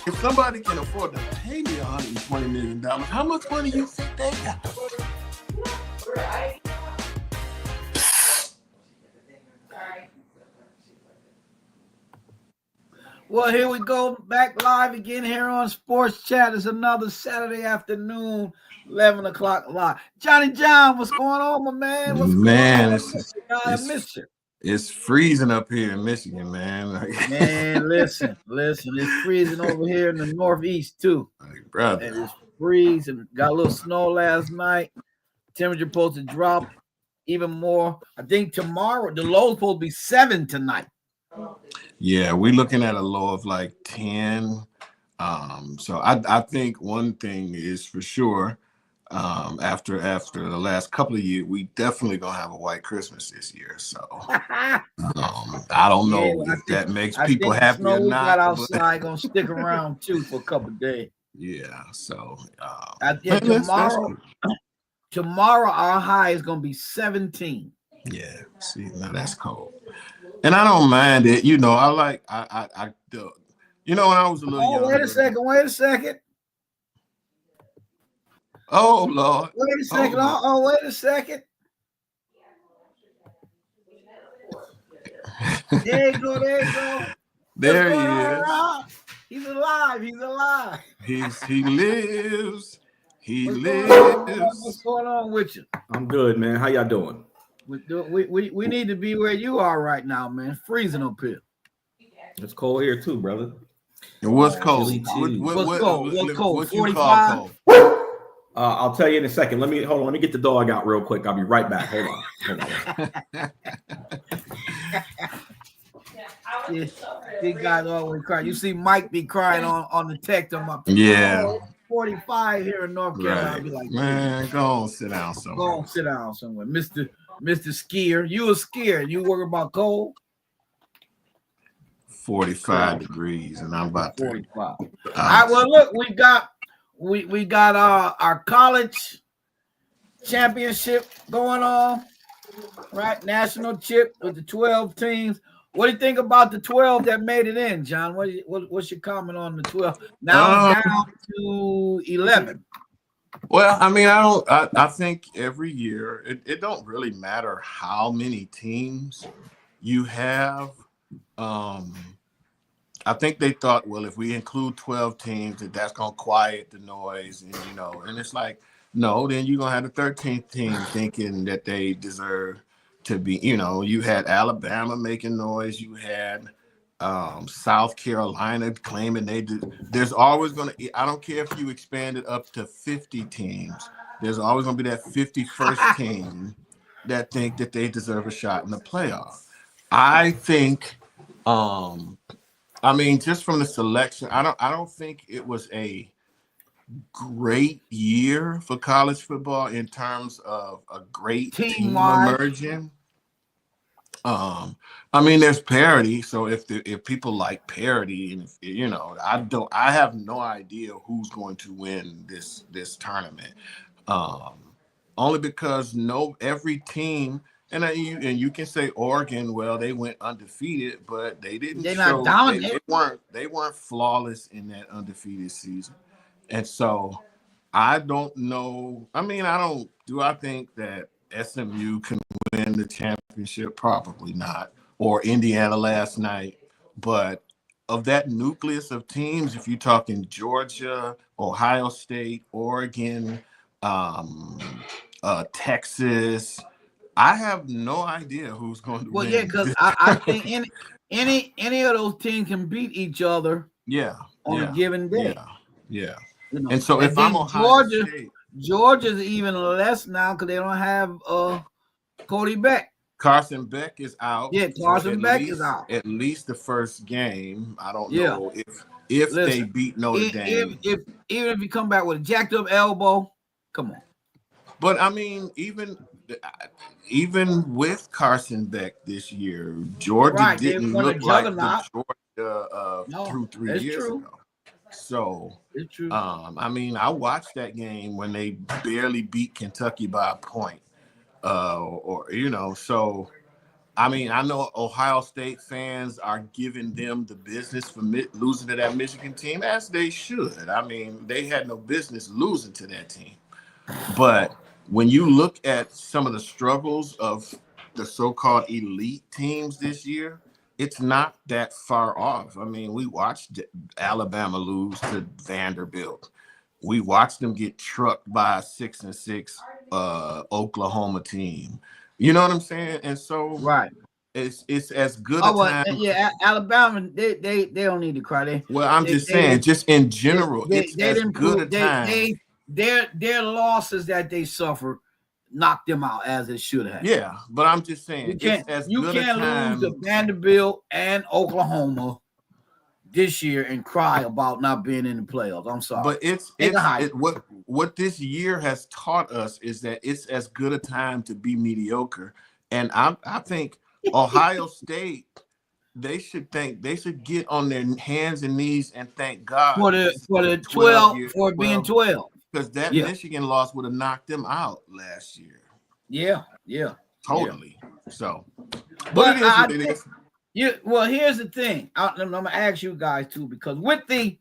If somebody can afford to pay me $120 million, how much money you think they got? Well, here we go back live again here on Sports Chat. It's another Saturday afternoon, 11 o'clock live. Johnny John, what's going on, my man? What's going on? I missed you. It's freezing up here in Michigan, man. Man, listen, it's freezing over here in the Northeast too. Brother. And it's freezing. Got a little snow last night. Temperature supposed to drop even more. I think tomorrow, the low supposed to be 7 tonight. Yeah, we're looking at a low of like 10. So I think one thing is for sure, after the last couple of years, we definitely gonna have a white Christmas this year. So I don't know if that makes people happy or not. We got outside gonna stick around too for a couple of days. Yeah. So tomorrow our high is gonna be 17. Yeah. See, now that's cold. And I don't mind it, you know. I you know, when I was a little younger. Wait a second. Oh Lord. Wait a second. Wait a second. There you go. There he is. He's alive. He lives. What's going on with you? I'm good, man. How y'all doing? We need to be where you are right now, man. Freezing up here. It's cold here too, brother. And what's cold? What's cold? 45. I'll tell you in a second. Let me get the dog out real quick. I'll be right back. Hold on. These guys always cry. You see Mike be crying on the text on my 45 here in North Carolina. I'll be like, man, go on, sit down somewhere. Mr. Skier. You a skier. You worry about cold? 45 degrees, and I'm about 45. All right, well, look, we got our college championship going on, right? National chip with the 12 teams. What do you think about the 12 that made it in, John? What's your comment on the 12? Now down to 11. Well, I mean, I think every year it don't really matter how many teams you have. I think they thought, well, if we include 12 teams, that's gonna quiet the noise, and and it's like, no, then you're gonna have the 13th team thinking that they deserve to be. You had Alabama making noise, you had South Carolina claiming they did. There's always gonna. I don't care if you expand it up to 50 teams. There's always gonna be that 51st team that think that they deserve a shot in the playoff. I think. I mean, just from the selection, I don't think it was a great year for college football in terms of a great team emerging. I mean, there's parity. So if people like parity, and I have no idea who's going to win this tournament. Only because every team. And you can say Oregon, well, they went undefeated, but they didn't. They're not dominant. They weren't flawless in that undefeated season, and so I don't know. I mean, do I think that SMU can win the championship? Probably not, or Indiana last night. But of that nucleus of teams, if you're talking Georgia, Ohio State, Oregon, Texas. I have no idea who's going to win. Well, yeah, because I think any of those teams can beat each other. Yeah, on a given day. Yeah. And so if I'm Ohio State, Georgia's even less now because they don't have Cody Beck. Carson Beck is out. Yeah, Carson Beck is out. At least the first game. I don't know if they beat Notre Dame. Even if you come back with a jacked up elbow, come on. But I mean, even with Carson Beck this year, Georgia didn't look like the Georgia through 3 years ago. So it's true. I mean, I watched that game when they barely beat Kentucky by a point, so I mean, I know Ohio State fans are giving them the business for losing to that Michigan team, as they should. I mean, they had no business losing to that team. But when you look at some of the struggles of the so-called elite teams this year, it's not that far off. I mean, we watched Alabama lose to Vanderbilt. We watched them get trucked by a 6-6 Oklahoma team. You know what I'm saying? And so right, it's as good a oh well, time. yeah, Alabama, they don't need to cry. I'm just saying, just in general, it's they as didn't good prove, a time. their losses that they suffer knocked them out as it should have. Yeah, but I'm just saying, You can't lose to Vanderbilt and Oklahoma this year and cry about not being in the playoffs. I'm sorry, but what this year has taught us is that it's as good a time to be mediocre. And I think Ohio State, they should get on their hands and knees and thank God for the 12 for being 12, because that Michigan loss would have knocked them out last year. Yeah, totally. Yeah. So, but it is. Well, here's the thing. I'm gonna ask you guys too, because with the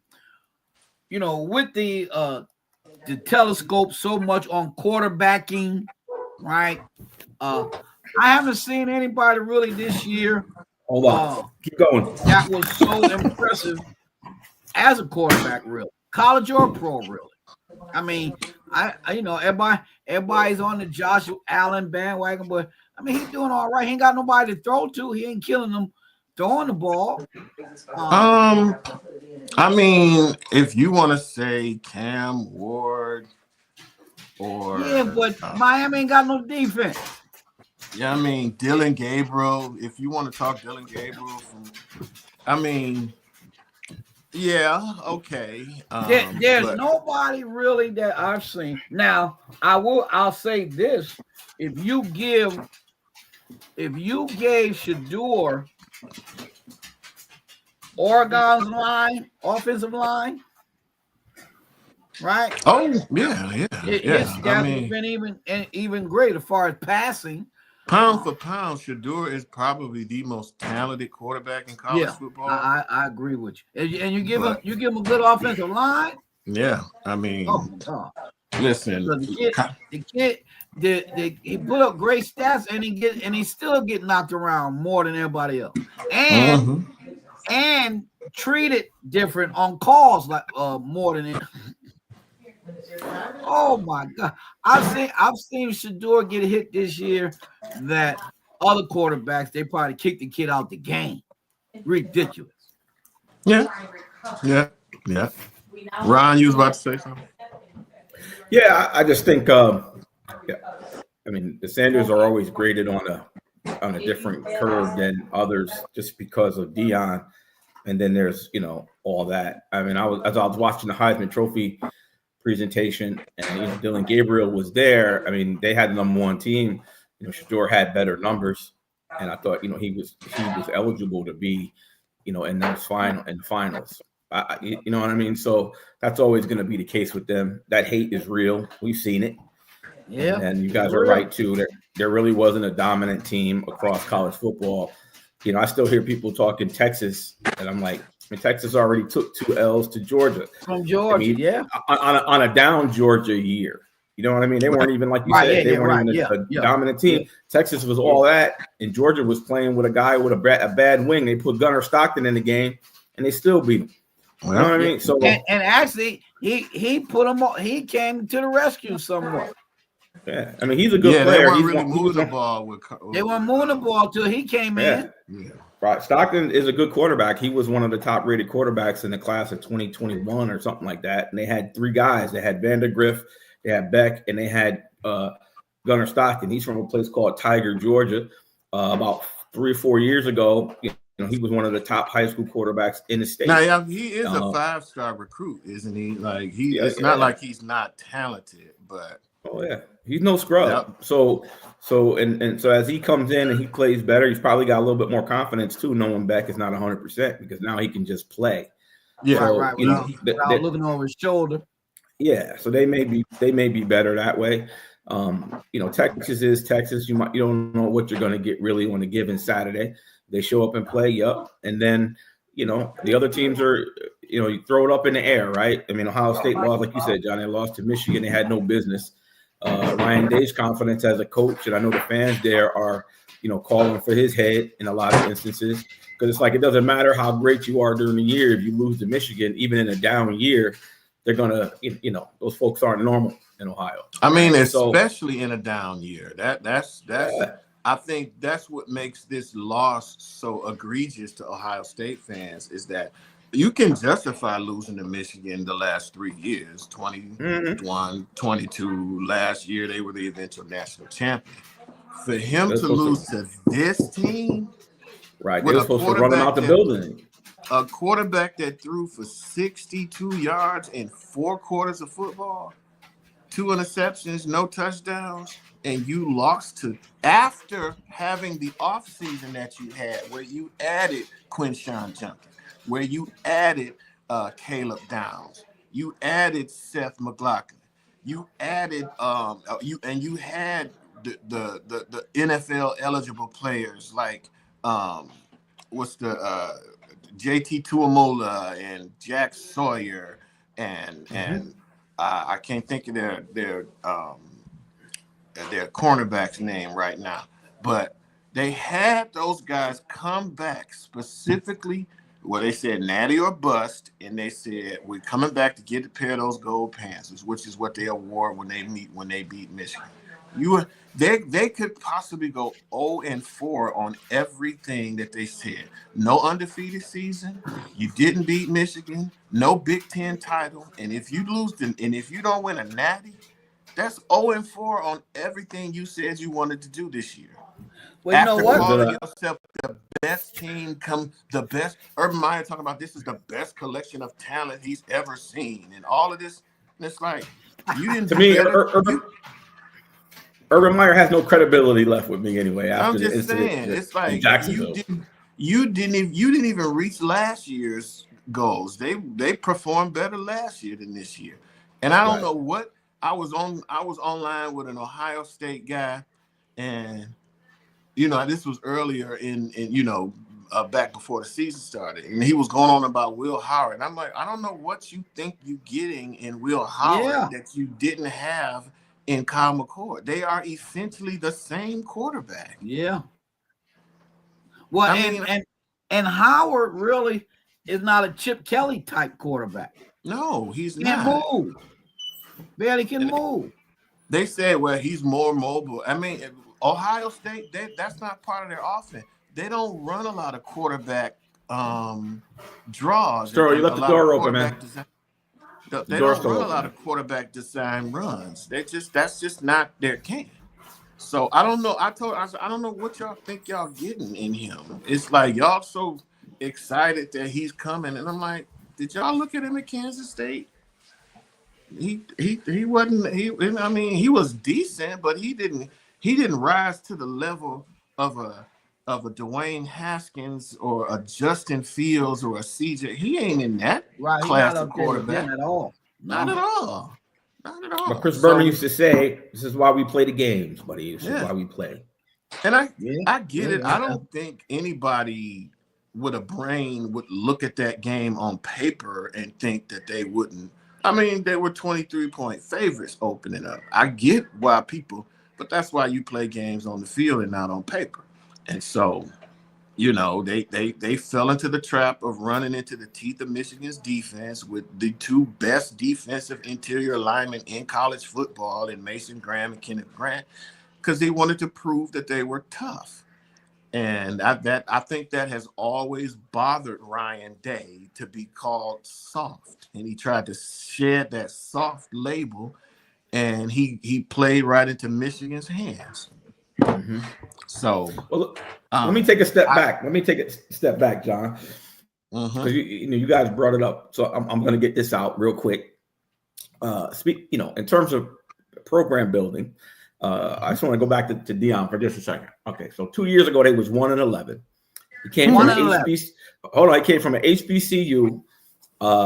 telescope so much on quarterbacking, right? I haven't seen anybody really this year. Hold on, keep going. That was so impressive as a quarterback, really, college or pro, really. I mean, everybody's on the Josh Allen bandwagon, but I mean, he's doing all right. He ain't got nobody to throw to. He ain't killing them throwing the ball. I mean, if you want to say Cam Ward or but Miami ain't got no defense. Yeah, I mean Dylan Gabriel. If you want to talk Dylan Gabriel, okay. There's nobody really that I've seen. Now, I'll say this: if you gave Shedeur Oregon's offensive line, right? Oh yeah. It's definitely been even great as far as passing. Pound for pound, Shedeur is probably the most talented quarterback in college football. I agree with you. And you give him a good offensive line. Yeah, I mean, listen, the kid, he put up great stats, and he still get knocked around more than everybody else, and treated different on calls like more than it. Oh my God! I've seen Shedeur get hit this year that other quarterbacks they probably kicked the kid out the game. Ridiculous. Yeah. Ron, you was about to say something? Yeah, I just think. I mean, the Sanders are always graded on a different curve than others, just because of Deion, and then there's all that. I mean, I was watching the Heisman Trophy presentation, and Dylan Gabriel was there. I mean, they had the number one team. Shedeur had better numbers, and I thought he was eligible to be in those finals. You know what I mean? So that's always going to be the case with them. That hate is real. We've seen it. Yeah, and you guys are right too. There really wasn't a dominant team across college football. I still hear people talking Texas, and I'm like, Texas already took 2 L's to Georgia. From Georgia, on a down Georgia year. You know what I mean? They weren't even, like you said, they weren't even a dominant team. Yeah. Texas was all that, and Georgia was playing with a guy with a bad wing. They put Gunnar Stockton in the game, and they still beat him. You know what I mean? So, and actually, he put him on. He came to the rescue somewhat. Yeah, I mean, he's a good player. They weren't really moving the ball. They weren't moving the ball till he came in. Yeah. Right. Stockton is a good quarterback. He was one of the top-rated quarterbacks in the class of 2021 or something like that. And they had 3 guys. They had Vandergriff, they had Beck, and they had Gunnar Stockton. He's from a place called Tiger, Georgia. About 3 or 4 years ago, he was one of the top high school quarterbacks in the state. Now, he is a 5-star recruit, isn't he? Like it's not like he's not talented, but he's no scrub. Yep. So as he comes in and he plays better, he's probably got a little bit more confidence too, knowing Beck is not 100% because now he can just play. Yeah, so, right. Without looking over his shoulder. Yeah, so they may be better that way. Texas is Texas. You don't know what you're going to get really on a given Saturday. They show up and play, and then the other teams are, you throw it up in the air, right? I mean, Ohio State lost, like you said, John. They lost to Michigan. They had no business. Ryan Day's confidence as a coach, and I know the fans there are, calling for his head in a lot of instances, because it's like it doesn't matter how great you are during the year. If you lose to Michigan, even in a down year, they're gonna, those folks aren't normal in Ohio. I mean, especially in a down year. That's Yeah. I think that's what makes this loss so egregious to Ohio State fans, is that you can justify losing to Michigan the last 3 years, 21, 22. Last year, they were the eventual national champion. For him to lose to this team, right? They're supposed to run him out the building. A quarterback that threw for 62 yards in 4 quarters of football, 2 interceptions, no touchdowns, and you lost to, after having the offseason that you had, where you added Quinshon Judkins, where you added Caleb Downs, you added Seth McLaughlin, you added you had the NFL eligible players like JT Tuamola and Jack Sawyer and I can't think of their cornerback's name right now, but they had those guys come back specifically where they said natty or bust, and they said we're coming back to get a pair of those gold panthers, which is what they award when they beat Michigan. They could possibly go 0-4 on everything that they said. No undefeated season. You didn't beat Michigan. No Big Ten title. And if you lose, and if you don't win a natty, that's 0-4 on everything you said you wanted to do this year. Well, you know what? Calling yourself the best team, the best. Urban Meyer talking about this is the best collection of talent he's ever seen, and all of this. And it's like you didn't. To me, Urban Meyer has no credibility left with me anyway. After I'm just saying, it's like you didn't even reach last year's goals. They performed better last year than this year, and I don't know what. I was online with an Ohio State guy, and this was earlier in back before the season started, and he was going on about Will Howard. And I'm like, I don't know what you think you're getting in Will Howard that you didn't have in Kyle McCord. They are essentially the same quarterback. Yeah. Well, and Howard really is not a Chip Kelly type quarterback. No, he's not. Can't move. Barely can move. They said, well, he's more mobile. I mean, Ohio State, that's not part of their offense. They don't run a lot of quarterback draws. Sure, you left the door open, man. They don't run a lot of quarterback design runs. That's just not their game. So I don't know. I don't know what y'all think y'all getting in him. It's like y'all so excited that he's coming, and I'm like, did y'all look at him at Kansas State? He wasn't. I mean, he was decent, but he didn't rise to the level of a Dwayne Haskins or a Justin Fields or a CJ. He ain't in that class of quarterback at all. Not at all. Not at all. But Chris Berman used to say, "This is why we play the games, buddy. This is why we play." And I get it. I don't think anybody with a brain would look at that game on paper and think that they wouldn't. I mean, they were 23-point favorites opening up. I get why people, but that's why you play games on the field and not on paper. And so, they fell into the trap of running into the teeth of Michigan's defense with the 2 best defensive interior linemen in college football, in Mason Graham and Kenneth Grant, because they wanted to prove that they were tough. And I think that has always bothered Ryan Day to be called soft. And he tried to shed that soft label, and he played right into Michigan's hands. Mm-hmm. So, look, let me take a step back. Let me take a step back, John. Because you guys brought it up, so I'm going to get this out real quick. In terms of program building, I just want to go back to Deion for just a second. Okay, so 2 years ago they was 1-11. He came from he came from an HBCU.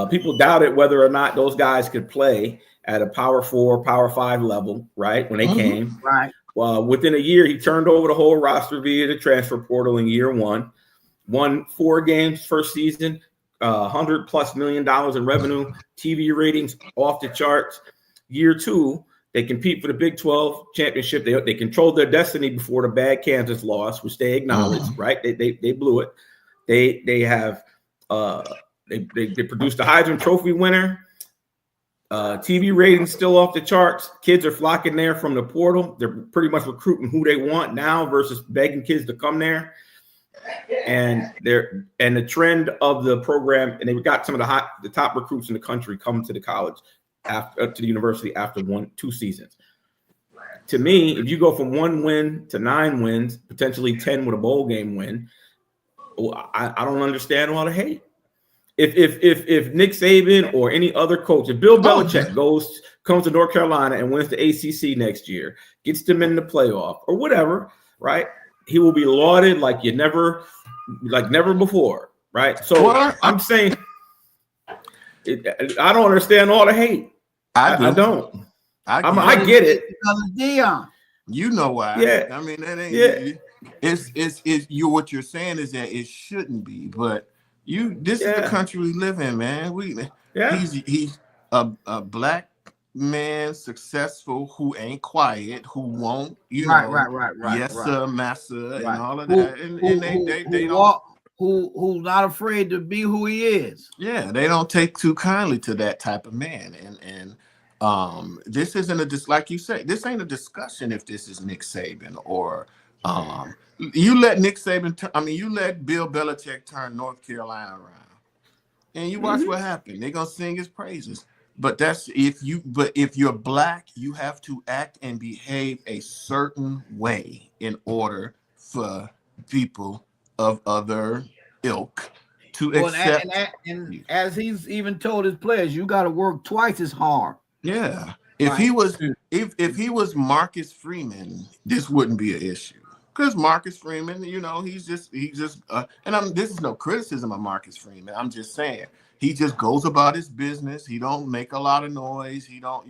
People doubted whether or not those guys could play at a Power 4, Power 5 level, right? When they came. Right. Within a year, he turned over the whole roster via the transfer portal in year one. Won 4 games first season, $100+ million in revenue, TV ratings off the charts. Year 2, they compete for the Big 12 championship. They controlled their destiny before the bad Kansas loss, which they acknowledged, right? They blew it. They have they produced a Heisman Trophy winner. TV ratings still off the charts. Kids are flocking there from the portal. They're pretty much recruiting who they want now versus begging kids to come there. And the trend of the program, and they've got some of the top recruits in the country come to the college to the university after 1-2 seasons. To me, if you go from 1 win to 9 wins, potentially 10 with a bowl game win, I don't understand all the hate. If Nick Saban or any other coach, if Bill Belichick comes to North Carolina and wins the ACC next year, gets them in the playoff or whatever, right? He will be lauded like never before, right? So I'm saying, I don't understand all the hate. I don't. I get it. Because of Deion. You know why? Yeah. I mean, that ain't. Yeah. It's you. What you're saying is that it shouldn't be, but this is the country we live in, man. He's a black man, successful, who ain't quiet, who won't, right. Yes, sir, massa, Right. and all of that. They don't. Who's not afraid to be who he is. Yeah, they don't take too kindly to that type of man, and this isn't like you say, this ain't a discussion if this is Nick Saban or you let Nick Saban you let Bill Belichick turn North Carolina around, and you watch what happened. They're gonna sing his praises. But if you're black, you have to act and behave a certain way in order for people of other ilk to accept. And as he's even told his players, you got to work twice as hard. Yeah. If he was Marcus Freeman, this wouldn't be an issue. Because Marcus Freeman, he's just this is no criticism of Marcus Freeman. I'm just saying he just goes about his business. He don't make a lot of noise. He don't,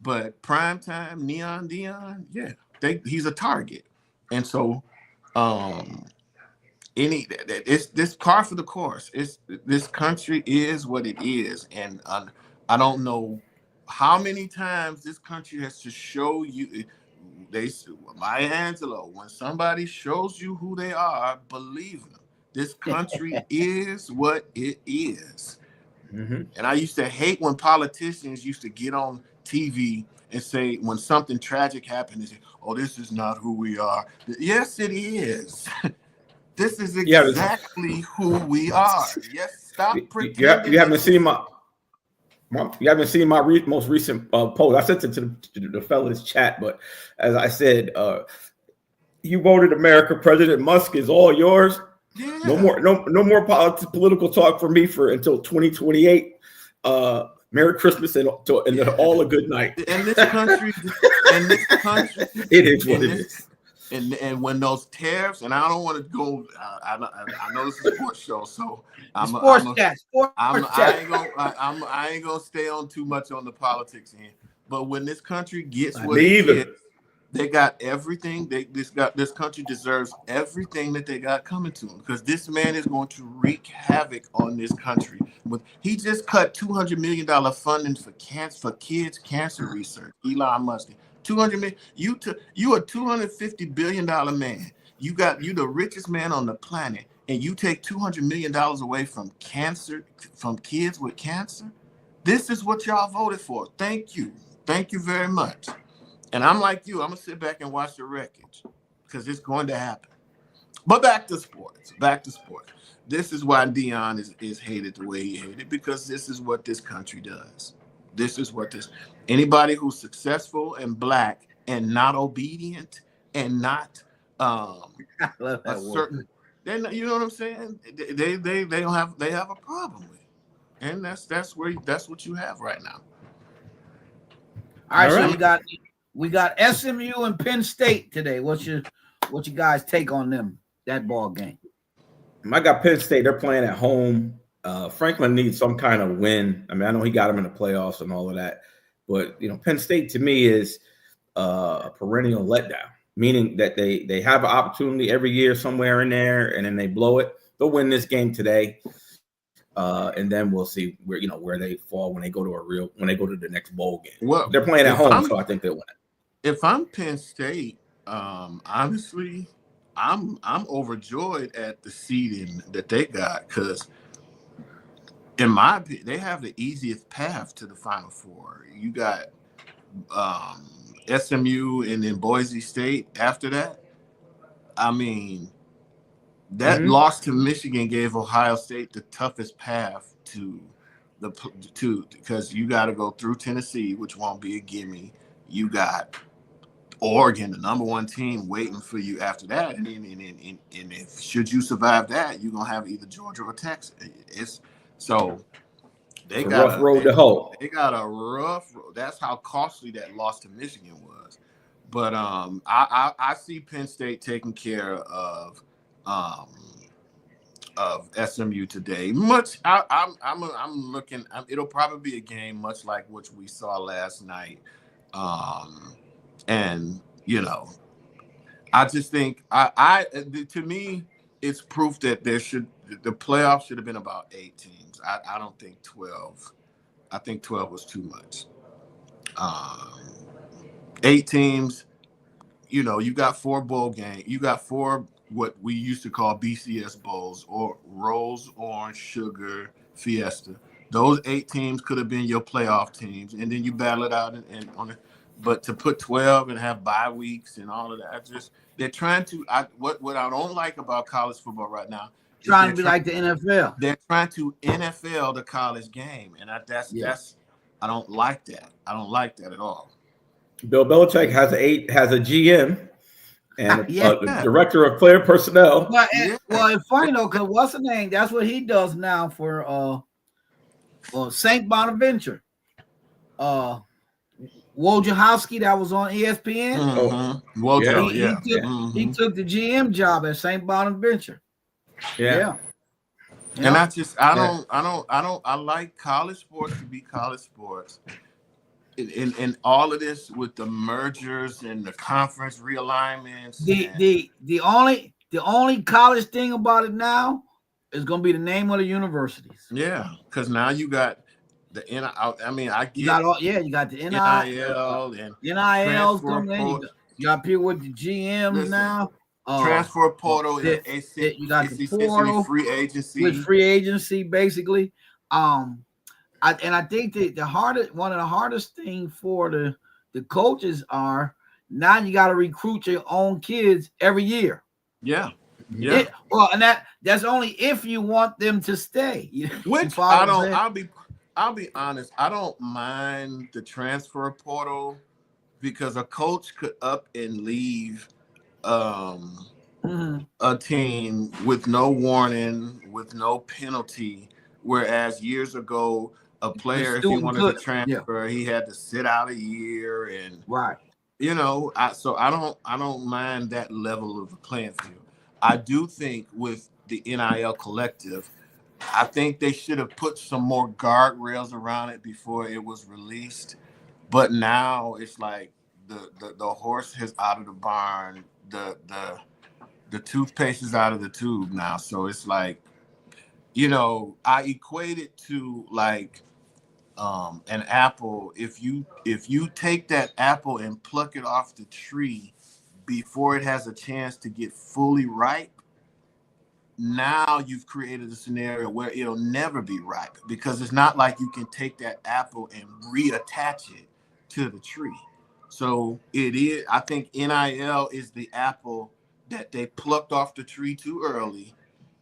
but primetime Neon Deion, he's a target. And so it's this par for the course. This country is what it is. And I don't know how many times this country has to show you. Maya Angelou, when somebody shows you who they are, believe them. This country is what it is. And I used to hate when politicians used to get on TV and say, when something tragic happened, they say, "Oh, this is not who we are." Yes, it is. This is exactly who we are. Yes, stop pretending. You haven't seen my most recent post. I sent it to the fellas chat, but as I said, you voted America. President Musk is all yours. Yeah. No more political talk for me until 2028. Merry Christmas and all a good night. In this country, it is what it is. And when those tariffs, and I don't want to go. I know this is a sports show, so I ain't gonna stay on too much on the politics end. But when this country gets what it gets, they got everything. This country deserves everything that they got coming to them, because this man is going to wreak havoc on this country. He just cut $200 million funding for kids cancer research. Elon Musk. 200 million. You a $250 billion man. You the richest man on the planet, and you take $200 million away from kids with cancer. This is what y'all voted for. Thank you very much. And I'm like you. I'm gonna sit back and watch the wreckage, because it's going to happen. But back to sports. This is why Deion is hated the way he hated, because this is what this country does. Anybody who's successful and black and not obedient and not a certain, then you know what I'm saying? They have a problem with it. And that's what you have right now. All right. So we got SMU and Penn State today. What's your guys' take on them, that ball game? I got Penn State. They're playing at home. Franklin needs some kind of win. I mean, I know he got him in the playoffs and all of that. But Penn State to me is a perennial letdown, meaning that they have an opportunity every year somewhere in there, and then they blow it. They'll win this game today, and then we'll see where they fall when they go to the next bowl game. Well, they're playing at home, so I think they'll win it. If I'm Penn State, honestly, I'm overjoyed at the seeding that they got, because in my opinion, they have the easiest path to the Final Four. You got SMU and then Boise State after that. I mean, that loss to Michigan gave Ohio State the toughest path because you got to go through Tennessee, which won't be a gimme. You got Oregon, the number one team, waiting for you after that, and if should you survive that, you're gonna have either Georgia or Texas. They got a rough road to hoe. They got a rough road. That's how costly that loss to Michigan was. But I see Penn State taking care of SMU today. I'm looking. It'll probably be a game much like which we saw last night. And I just think to me, it's proof that the playoffs should have been about 8 teams. I don't think 12. I think 12 was too much. 8 teams. You got 4 bowl games. You got 4 what we used to call BCS bowls, or Rose, Orange, Sugar, Fiesta. Those 8 teams could have been your playoff teams, and then you battle it out and on it. But to put 12 and have bye weeks and all of that, they're trying to. What I don't like about college football right now, trying to be like the NFL. They're trying to NFL the college game, and I don't like that. I don't like that at all. Bill Belichick has a GM and a director of player personnel. Well, it's funny though, because what's the name? That's what he does now for St. Bonaventure. Wojciechowski, that was on ESPN. He took the GM job at St. Bonaventure. Yeah. And I like college sports to be college sports. In all of this with the mergers and the conference realignments. The only college thing about it now is going to be the name of the universities. Yeah, because now you got the NIL. I mean, I get you got the NIL and NIL's coming in. You got people with the GMs now. Transfer portal, you got the portal, free agency. With free agency, basically. I think one of the hardest thing for the coaches are now you got to recruit your own kids every year. Yeah. That's only if you want them to stay. Which I don't. I'll be honest. I don't mind the transfer portal because a coach could up and leave a team with no warning, with no penalty. Whereas years ago, a player, if he wanted to transfer, he had to sit out a year, and so I don't mind that level of the playing field. I do think with the NIL collective, I think they should have put some more guardrails around it before it was released. But now it's like the horse is out of the barn, the toothpaste is out of the tube now. So it's like, I equate it to like an apple. If you take that apple and pluck it off the tree before it has a chance to get fully ripe, now you've created a scenario where it'll never be ripe, because it's not like you can take that apple and reattach it to the tree. So I think NIL is the apple that they plucked off the tree too early.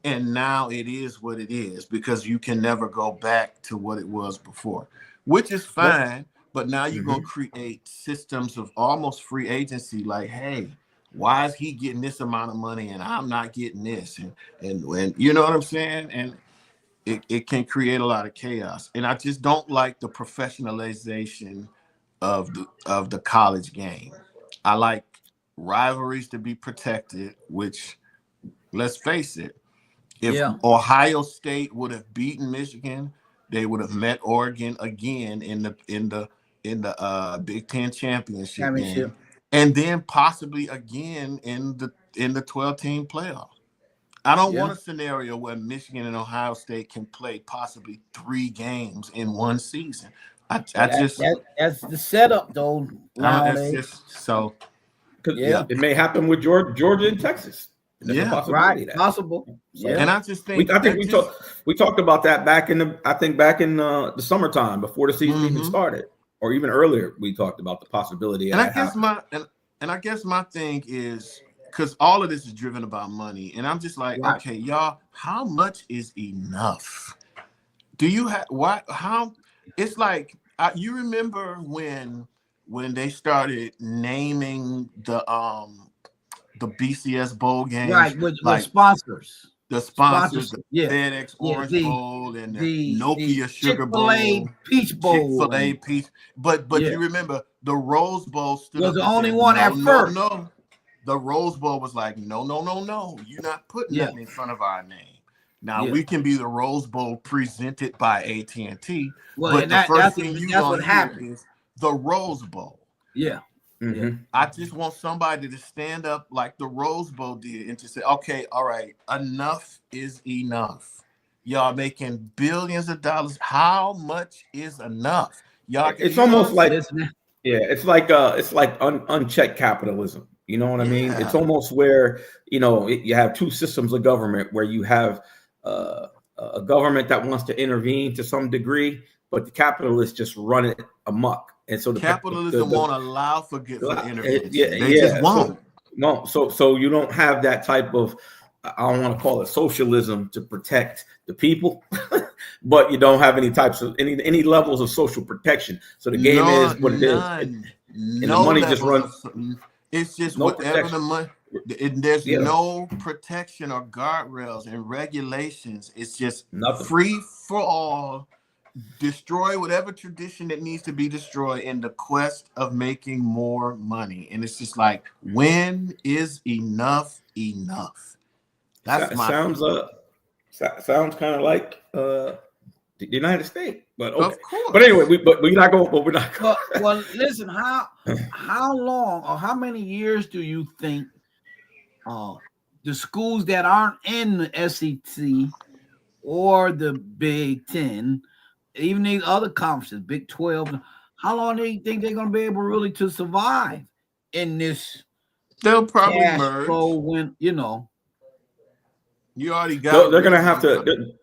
And now it is what it is, because you can never go back to what it was before, which is fine. But now you're going to create systems of almost free agency. Like, hey, why is he getting this amount of money and I'm not getting this? And you know what I'm saying? And it can create a lot of chaos. And I just don't like the professionalization of the college game. I like rivalries to be protected, which, let's face it, if Ohio State would have beaten Michigan, they would have met Oregon again in the in the Big Ten championship Championship. game, and then possibly again in the 12-team playoff. I don't want a scenario where Michigan and Ohio State can play possibly 3 games in one season. That's the setup though. it's just so. It may happen with Georgia and Texas. There's a possibility that. Possible. Yeah. And I just think we talked about that back in the summertime before the season even started, or even earlier. We talked about the possibility. And I guess my thing is, because all of this is driven about money, and I'm just like, okay, y'all, how much is enough? Do you have how? It's like you remember when they started naming the BCS bowl games, right? With sponsors. The sponsors, the FedEx Orange Bowl and the Nokia Sugar Bowl, Peach Bowl, Chick-fil-A Peach. But you remember the Rose Bowl was the only one at first. No, the Rose Bowl was like, no, you're not putting that in front of our name. Now we can be the Rose Bowl presented by AT&T, but the first thing you gonna hear is the Rose Bowl. Yeah. Mm-hmm. I just want somebody to stand up like the Rose Bowl did and to say, okay, all right, enough is enough. Y'all making billions of dollars. How much is enough? Y'all, it's almost like it's like unchecked capitalism. You know what I mean? It's almost where you have two systems of government where you have a government that wants to intervene to some degree, but the capitalists just run it amok. And so the capitalism won't allow for intervention. They just won't. So you don't have that type of, I don't want to call it socialism to protect the people, but you don't have any types of any levels of social protection. So the game is what it is. And the money just runs. It's just whatever the money. There's no protection or guardrails and regulations. It's just free for all. Destroy whatever tradition that needs to be destroyed in the quest of making more money. And it's just like, when is enough enough? That's sounds kind of like the United States, but okay. Of course. But anyway, we're not going. But we're not going. Well, listen. How long or how many years do you think the schools that aren't in the SEC or the Big Ten, even these other conferences, Big 12, how long do you think they're going to be able really to survive in this? They'll probably merge. When you already got. They're going to have to.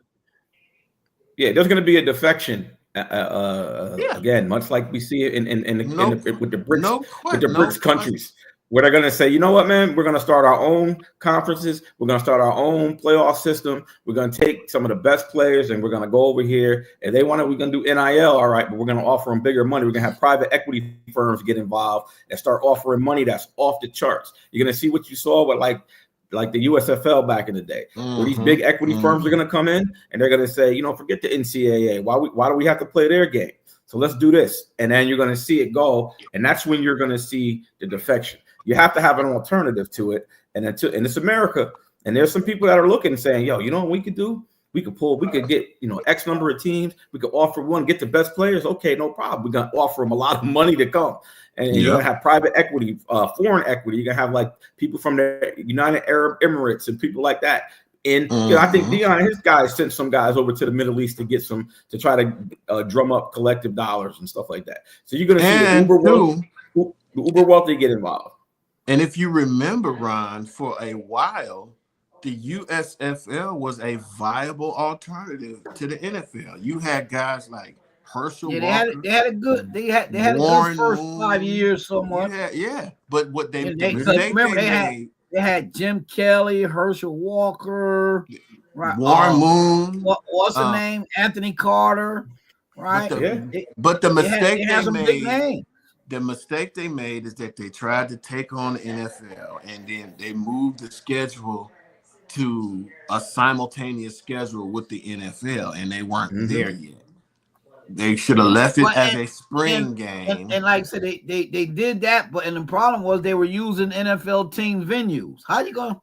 There's going to be a defection again, much like we see it with the BRICS countries. Where they're going to say, you know what, man, we're going to start our own conferences. We're going to start our own playoff system. We're going to take some of the best players and we're going to go over here. And we're going to do NIL, all right, but we're going to offer them bigger money. We're going to have private equity firms get involved and start offering money that's off the charts. You're going to see what you saw with like the USFL back in the day, where these big equity firms are going to come in and they're going to say, forget the NCAA. Why do we have to play their game? So let's do this. And then you're going to see it go. And that's when you're going to see the defection. You have to have an alternative to it, and it's America. And there's some people that are looking and saying, "Yo, you know what we could do? We could get X number of teams. We could offer one, get the best players. Okay, no problem. We're gonna offer them a lot of money to come, and you're gonna have private equity, foreign equity. You're gonna have like people from the United Arab Emirates and people like that. And I think Deion and his guys sent some guys over to the Middle East to try to drum up collective dollars and stuff like that. So you're gonna see the uber wealthy get involved. And if you remember, Ron, for a while, the USFL was a viable alternative to the NFL. You had guys like Herschel Walker. They had a good first 5 years somewhat. But what they had Jim Kelly, Herschel Walker, right? Warren Moon. What's the name? Anthony Carter, right? But the mistake they made. The mistake they made is that they tried to take on the NFL and then they moved the schedule to a simultaneous schedule with the NFL, and they weren't there yet. They should have left it as a spring game. And like I said, they did that, but the problem was they were using NFL team venues. How you gonna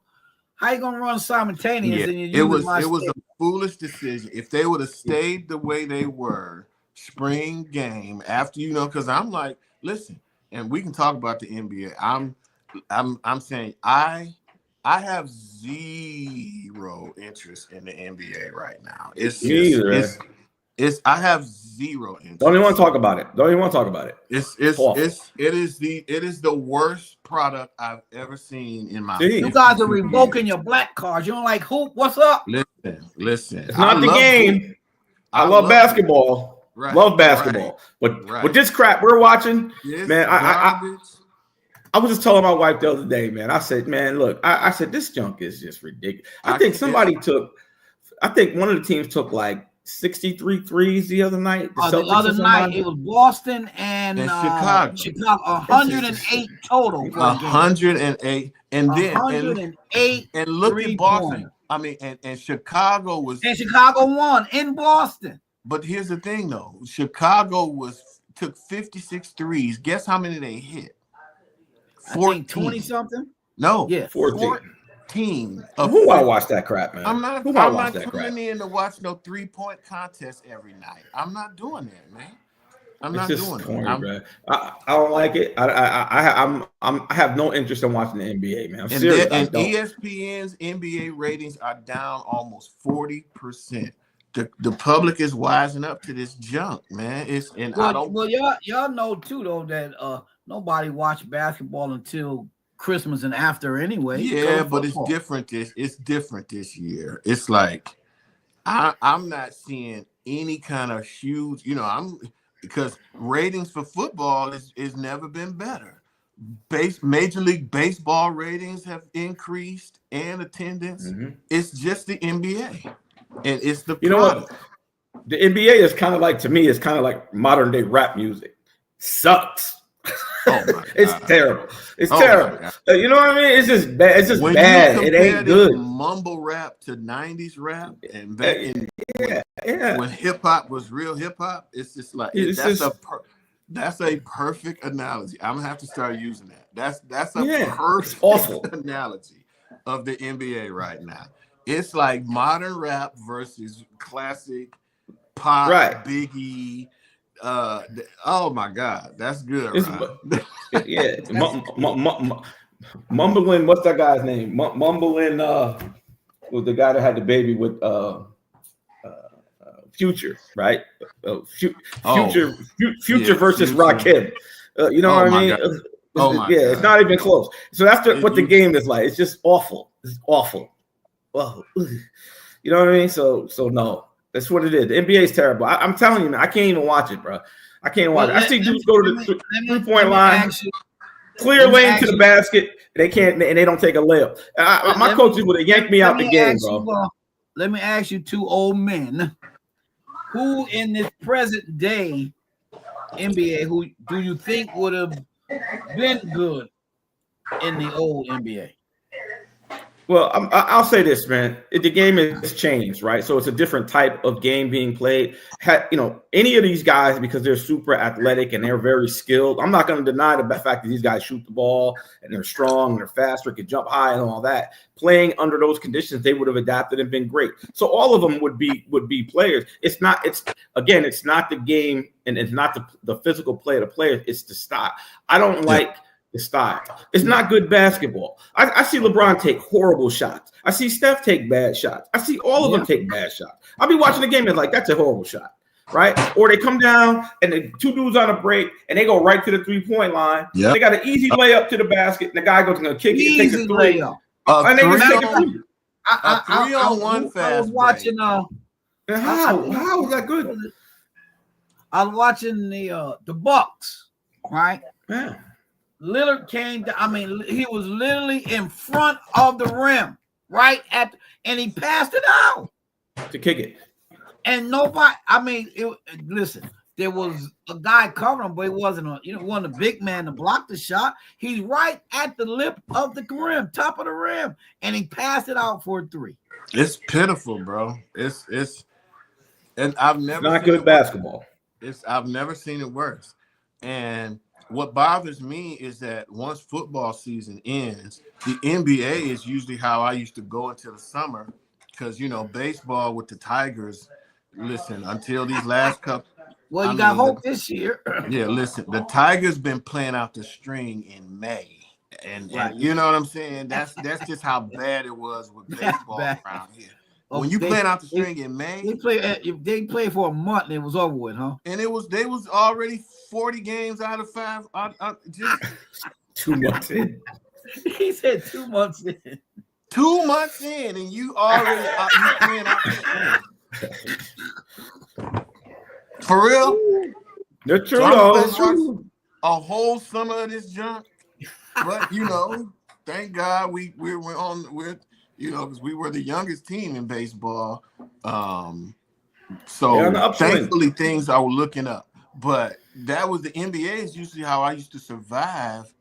run simultaneous? And it was a foolish decision. If they would have stayed the way they were, spring game after because I'm like, listen, and we can talk about the NBA. I'm saying I have zero interest in the NBA right now. It's Me just either, it's I have zero interest. Don't even want to talk about it. It is the worst product I've ever seen in my life. You guys are revoking your black cards. You don't like hoop? What's up? Listen. It's not the game. Hoop. I love basketball. Right, love basketball. But with this crap we're watching, man, I was just telling my wife the other day, man. I said, man, look, I said this junk is just ridiculous. I think one of the teams took like 63 threes the other night. The other night it was Boston and Chicago. 108 total. 108, and then 108. And look at Boston. I mean, and Chicago was. And Chicago won in Boston. But here's the thing, though. Chicago took 56 threes. Guess how many they hit? 14. 20 something. No. Yeah. 14. Who I watch that crap, man? I'm not tuning in to watch no 3-point contest every night. I'm not doing that, man. I'm not doing it. I don't like it. I have no interest in watching the NBA, man. I'm serious. And ESPN's NBA ratings are down almost 40%. The public is wising up to this junk, man. Y'all know too though that nobody watched basketball until Christmas and after anyway. Yeah, but it's different. It's different this year. It's like I'm not seeing any kind of huge, because ratings for football is never been better. Major League Baseball ratings have increased and attendance. Mm-hmm. It's just the NBA, and it's the product. The NBA is kind of like, to me, it's kind of like modern day rap music. Sucks. It's terrible. It's terrible. You know what I mean? It's just bad. It's just bad. It ain't good. Mumble rap to 90s rap, and back when hip hop was real hip hop, it's just like that's a perfect analogy. I'm gonna have to start using that. That's a perfect analogy of the NBA right now. It's like modern rap versus classic pop, Biggie. Oh my God, that's good. Yeah, Mumbling. What's that guy's name? Mumbling was the guy that had the baby with Future, right? Future versus Rakim. You know what I mean? It's not even close. So that's what the game is like. It's just awful. It's awful. Well, you know what I mean? So no. That's what it is. The NBA is terrible. I'm telling you, man, I can't even watch it, bro. I can't watch it. I see dudes go to the 3-point line, clear lane to the basket. They can't, and they don't take a layup. My coaches would have yanked me out the game, bro. Let me ask you, two old men, who in this present day NBA, who do you think would have been good in the old NBA? Well, I'll say this, man. The game has changed, right? So it's a different type of game being played. Any of these guys, because they're super athletic and they're very skilled, I'm not going to deny the fact that these guys shoot the ball and they're strong and they're faster, can jump high and all that. Playing under those conditions, they would have adapted and been great. So all of them would be players. It's not the game, and it's not the physical play of the players. It's the style. I don't like the style. It's not good basketball. I see LeBron take horrible shots. I see Steph take bad shots. I see all of them take bad shots. I'll be watching the game and like, that's a horrible shot, right? Or they come down and the two dudes on a break and they go right to the 3-point line. Yep. They got an easy layup to the basket. And the guy goes going to kick it, take a three. And they just take a three. A 3-on-1 fast. I was watching. How was that good? I was watching the Bucks, right? Yeah. Lillard came down. I mean, he was literally in front of the rim, and he passed it out to kick it. And nobody. I mean, listen. There was a guy covering him, but it wasn't a big man to block the shot. He's right at the lip of the rim, top of the rim, and he passed it out for a 3. It's pitiful, bro. And I've never not good basketball. I've never seen it worse. And what bothers me is that once football season ends, the NBA is usually how I used to go until the summer, because baseball with the Tigers. Listen, until these last couple Well, I you got mean, hope this year. yeah, listen, the Tigers been playing out the string in May. And you know what I'm saying? That's just how bad it was with baseball around here. When you playing out the string in May, they played for a month and it was over with, huh? And they was already 40 games out of 5. Just 2 months in. He said 2 months in. 2 months in, and you already you playing out the string. For real? That's true. So That's true. A whole summer of this junk. But thank God we were on with because we were the youngest team in baseball. So thankfully things are looking up. But that was the NBA is usually how I used to survive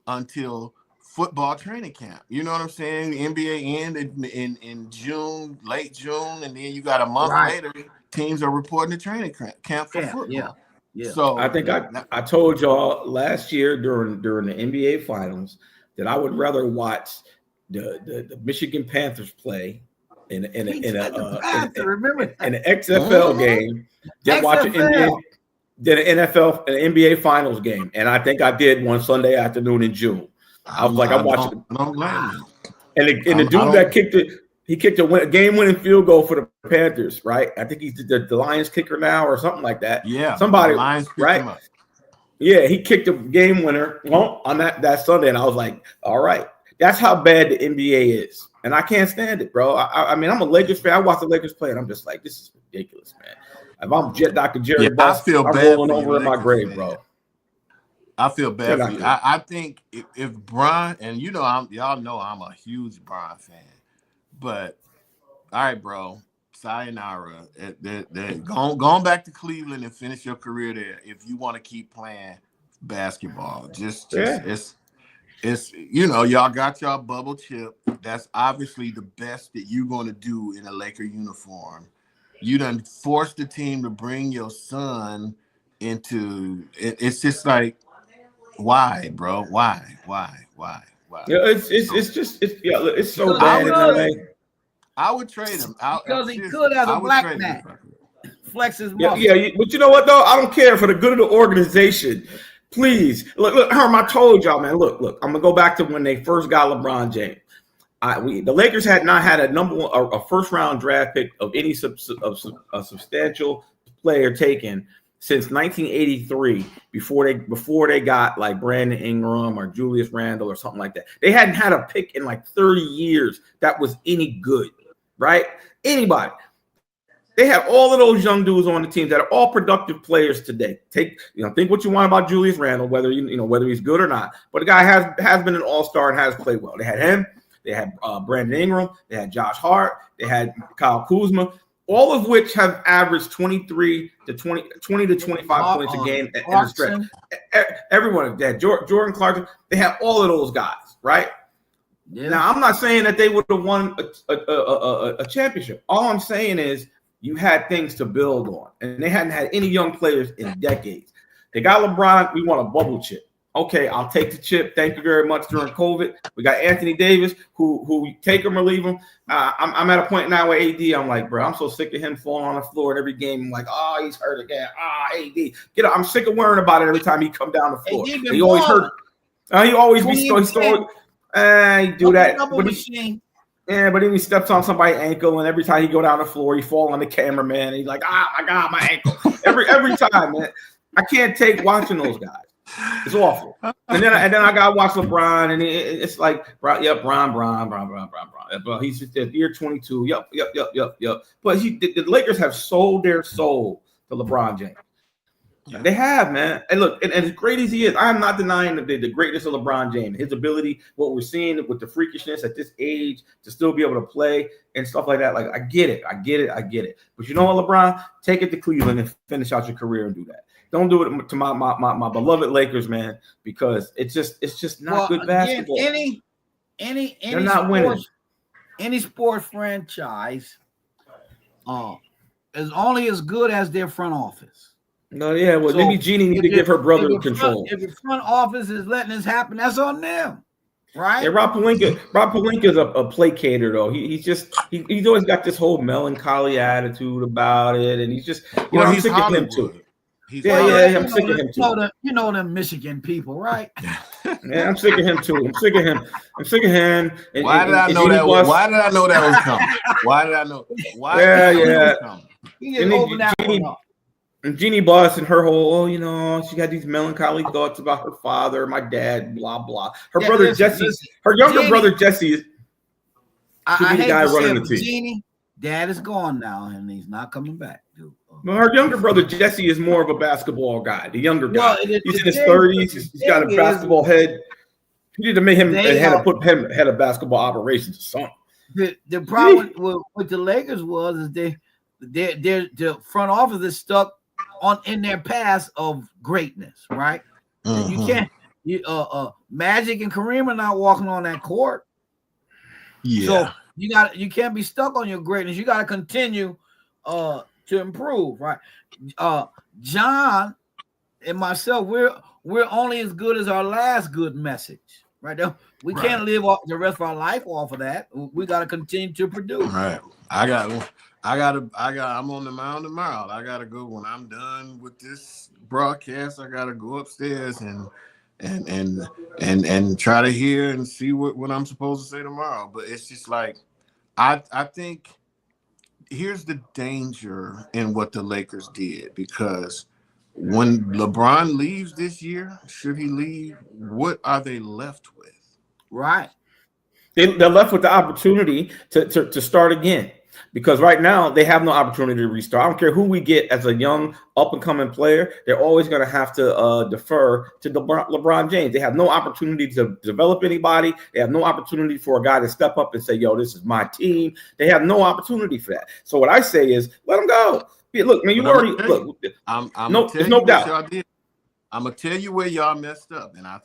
until football training camp. You know what I'm saying? The NBA ended in June, late June, and then you got a month later, teams are reporting to training camp for football. Yeah. So I think I told y'all last year during the NBA finals that I would rather watch the Michigan Panthers play in an XFL game than watch an NBA finals game. And I think I did one Sunday afternoon in June. I was like, I'm watching. Don't blame you. And the dude that kicked it, he kicked a game-winning field goal for the Panthers, right? I think he's the Lions kicker now or something like that. Yeah, somebody, Lions right? Him up. Yeah, he kicked a game winner on that Sunday, and I was like, all right, that's how bad the NBA is, and I can't stand it, bro. I mean, I'm a Lakers fan. I watch the Lakers play, and I'm just like, this is ridiculous, man. If I'm Dr. Jerry Buss, I'm rolling over in my grave, bro. I feel bad for you. I think if Bron, and y'all know I'm a huge Bron fan, but all right, bro, sayonara. Going back to Cleveland and finish your career there if you want to keep playing basketball. It's y'all got y'all bubble chip. That's obviously the best that you're going to do in a Laker uniform. You done forced the team to bring your son into it. It's just like, why, bro? Why? Yeah, it's so bad in LA. I would trade him because he could as a black man. Flex his muscle. Yeah, but you know what though? I don't care for the good of the organization. Please, look, Herm. I told y'all, man. Look. I'm gonna go back to when they first got LeBron James. The Lakers had not had a first round draft pick of any substantial player taken since 1983 before they got like Brandon Ingram or Julius Randle or something like that. They hadn't had a pick in like 30 years that was any good, right? Anybody. They have all of those young dudes on the team that are all productive players today. Think what you want about Julius Randle, whether he's good or not. But the guy has been an all-star and has played well. They had him. They had Brandon Ingram. They had Josh Hart. They had Kyle Kuzma. All of which have averaged 20 to 25 points a game in the stretch. Everyone of that, Jordan Clarkson, they have all of those guys, right? Yeah. Now, I'm not saying that they would have won a championship. All I'm saying is you had things to build on, and they hadn't had any young players in decades. They got LeBron. We want a bubble chip. Okay, I'll take the chip. Thank you very much during COVID. We got Anthony Davis, who take him or leave him. I'm at a point now with AD. I'm like, bro, I'm so sick of him falling on the floor at every game. I'm like, he's hurt again. AD, get up. I'm sick of worrying about it every time he come down the floor. He always hurt. He always be he do that. But then he steps on somebody's ankle, and every time he go down the floor, he fall on the cameraman. And he's like, my God, my ankle. Every time, man. I can't take watching those guys. It's awful. And then I gotta watch LeBron, and it's like, Bron. But he's just at year 22. Yep. But the Lakers have sold their soul to LeBron James. Yeah. They have, man. And look, and as great as he is, I'm not denying the greatness of LeBron James, his ability, what we're seeing with the freakishness at this age to still be able to play and stuff like that. Like, I get it. But you know what, LeBron? Take it to Cleveland and finish out your career and do that. Don't do it to my beloved Lakers, man, because it's just not good basketball. They're not winning. Any sports franchise is only as good as their front office. No, yeah, well, maybe Jeannie need to give her brother control. If the front office is letting this happen, that's on them, right? Yeah, Rob Pelinka is a placater, though. He's always got this whole melancholy attitude about it, and he's just he's sick of him too. He's I'm sick of him too. You know them Michigan people, right? Yeah, I'm sick of him too. I'm sick of him. And, Why did I know that? Why did I know that was coming? Why did I know? Why? Yeah, did I know yeah. that was coming? He just opened that one up. And Jeannie Buss and her whole, she got these melancholy thoughts about her father, my dad, blah blah. Her brother Jesse, her younger brother Jesse is I the hate guy to say running it, the team. Jeannie, dad is gone now, and he's not coming back, dude. Well, her younger brother Jesse is more of a basketball guy. The younger guy, he's in his 30s. He's got a basketball head. You need to make him put him head of basketball operations or something. The problem with the Lakers is the front office is stuck in their past of greatness, right? Mm-hmm. You can't. Magic and Kareem are not walking on that court. Yeah. So you can't be stuck on your greatness. You got to continue to improve, right? John and myself, we're only as good as our last good message, right? We can't live the rest of our life off of that. We got to continue to produce. Right. I'm on the mound tomorrow. I gotta go when I'm done with this broadcast. I gotta go upstairs and try to hear and see what I'm supposed to say tomorrow. But it's just like I think here's the danger in what the Lakers did, because when LeBron leaves this year, should he leave, what are they left with? Right. They're left with the opportunity to start again, because right now they have no opportunity to restart. I don't care who we get as a young up-and-coming player. They're always going to have to defer to LeBron James. They have no opportunity to develop anybody. They have no opportunity for a guy to step up and say, yo, this is my team. They have no opportunity for that. So what I say is let them go. Yeah, look, man, there's no doubt. I'm going to tell you where y'all messed up, and I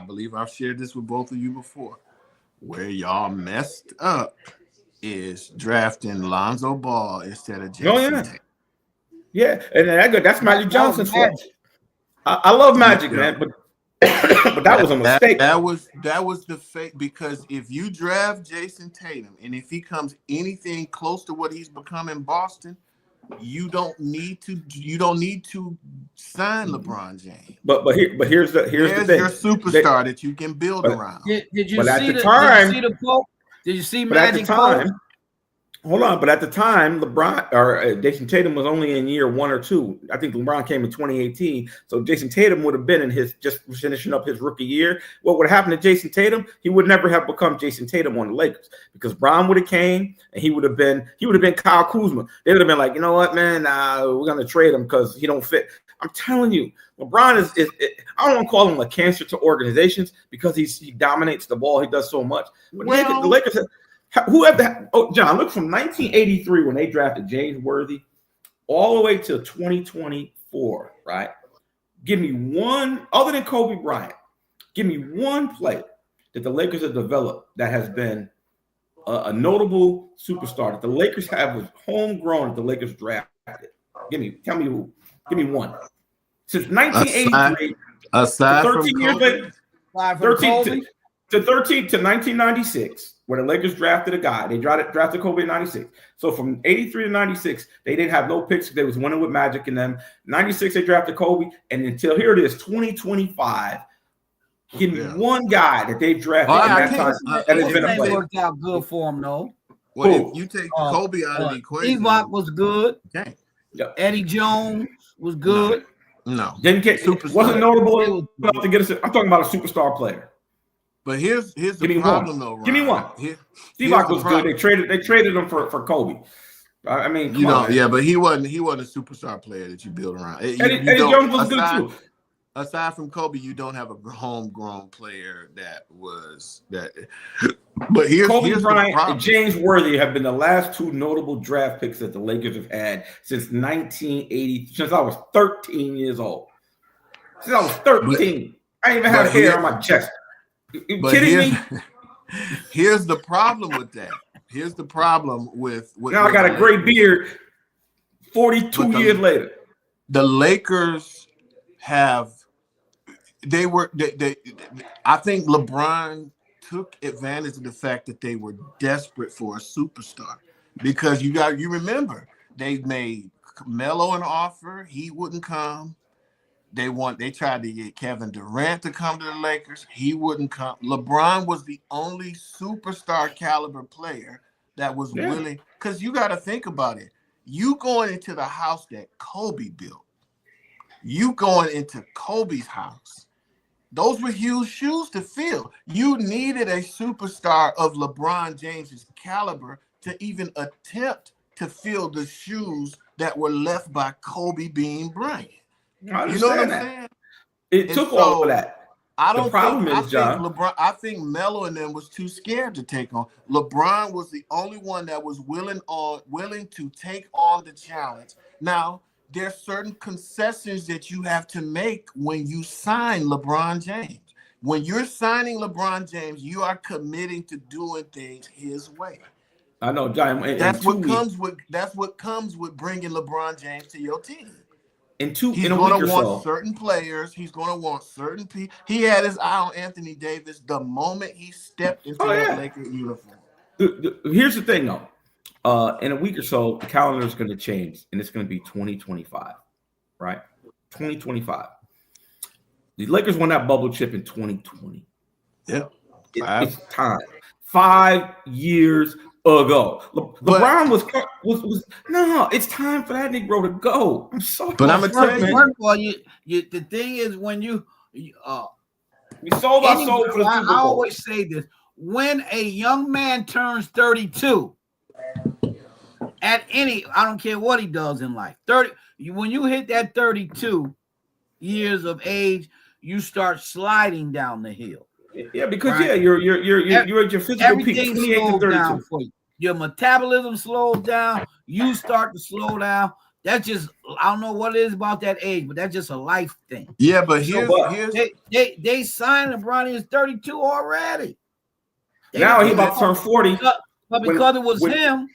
believe I've shared this with both of you before. Where y'all messed up is drafting Lonzo Ball instead of Jason Tatum. Yeah, and that's Magic Johnson's fault. I love Magic, man, but that was a mistake. That was the fake, because if you draft Jason Tatum and if he comes anything close to what he's become in Boston, you don't need to sign LeBron James. But here's the thing. Your superstar that you can build around. Did you see the quote? Did you see Magic? Hold on, but at the time, LeBron or Jason Tatum was only in year 1 or 2. I think LeBron came in 2018, so Jason Tatum would have been in his just finishing up his rookie year. What would happen to Jason Tatum? He would never have become Jason Tatum on the Lakers, because Bron would have came and he would have been Kyle Kuzma. They would have been like, you know what, man, we're gonna trade him because he don't fit. I'm telling you, LeBron is I don't want to call him a cancer to organizations, because he dominates the ball. He does so much. But the Lakers. John, look, from 1983 when they drafted James Worthy all the way to 2024, right? Give me one, other than Kobe Bryant, give me one player that the Lakers have developed that has been a notable superstar that the Lakers have, was homegrown that the Lakers drafted. Tell me who. Give me one. Since 1983, aside 13 from years later, 13 to 1996. When the Lakers drafted a guy, they drafted Kobe in 96. So from 83 to 96, they didn't have no picks. They was winning with Magic in them. 96, they drafted Kobe. And until here it is, 2025. Give me one guy that they drafted at that time that has been a player. Worked out good for him, though. Well, if you take Kobe out of the equation. Evoc was good. Okay. Eddie Jones was good. No. Didn't get superstar. Wasn't notable enough to get us. I'm talking about a superstar player. But here's the problem, though. Give me one. Evoc was good. They traded him for Kobe. I mean, but he wasn't a superstar player that you build around. Eddie Jones was good too. Aside from Kobe, you don't have a homegrown player that was that. But Kobe Bryant and James Worthy have been the last two notable draft picks that the Lakers have had since 1980. Since I was 13 years old. Since I was 13, I ain't even had hair on my chest. You kidding me? Here's the problem with that. Here's the problem with now I got a gray beard 42 years later. The Lakers have I think LeBron took advantage of the fact that they were desperate for a superstar, because you remember they made Melo an offer, he wouldn't come. They tried to get Kevin Durant to come to the Lakers. He wouldn't come. LeBron was the only superstar caliber player that was willing, because you got to think about it. You going into the house that Kobe built. You going into Kobe's house. Those were huge shoes to fill. You needed a superstar of LeBron James's caliber to even attempt to fill the shoes that were left by Kobe Bean Bryant. You know what I'm saying? It took all of that. I think Melo and them was too scared to take on. LeBron was the only one that was willing to take on the challenge. Now, there's certain concessions that you have to make when you sign LeBron James. When you're signing LeBron James, you are committing to doing things his way. I know, John. That's what comes with bringing LeBron James to your team. He's going to want certain players. He's going to want certain people. He had his eye on Anthony Davis the moment he stepped into that Lakers uniform. Here's the thing, though. In a week or so, the calendar is going to change, and it's going to be 2025, right? 2025. The Lakers won that bubble chip in 2020. Yeah. It's time. 5 years ago. LeBron was no, it's time for that Negro to go. I'm sorry. But I'm gonna tell you, first of all, the thing is when we sold our soul for the Super Bowl. I always say this: when a young man turns 32, I don't care what he does in life. When you hit that 32 years of age, you start sliding down the hill. Yeah, because you're at your physical peak. Everything slows down for you. Your metabolism slows down. You start to slow down. That's just, I don't know what it is about that age, but that's just a life thing. Yeah, but they signed LeBron. He's 32 already. Now he's about to turn 40. But because it was him,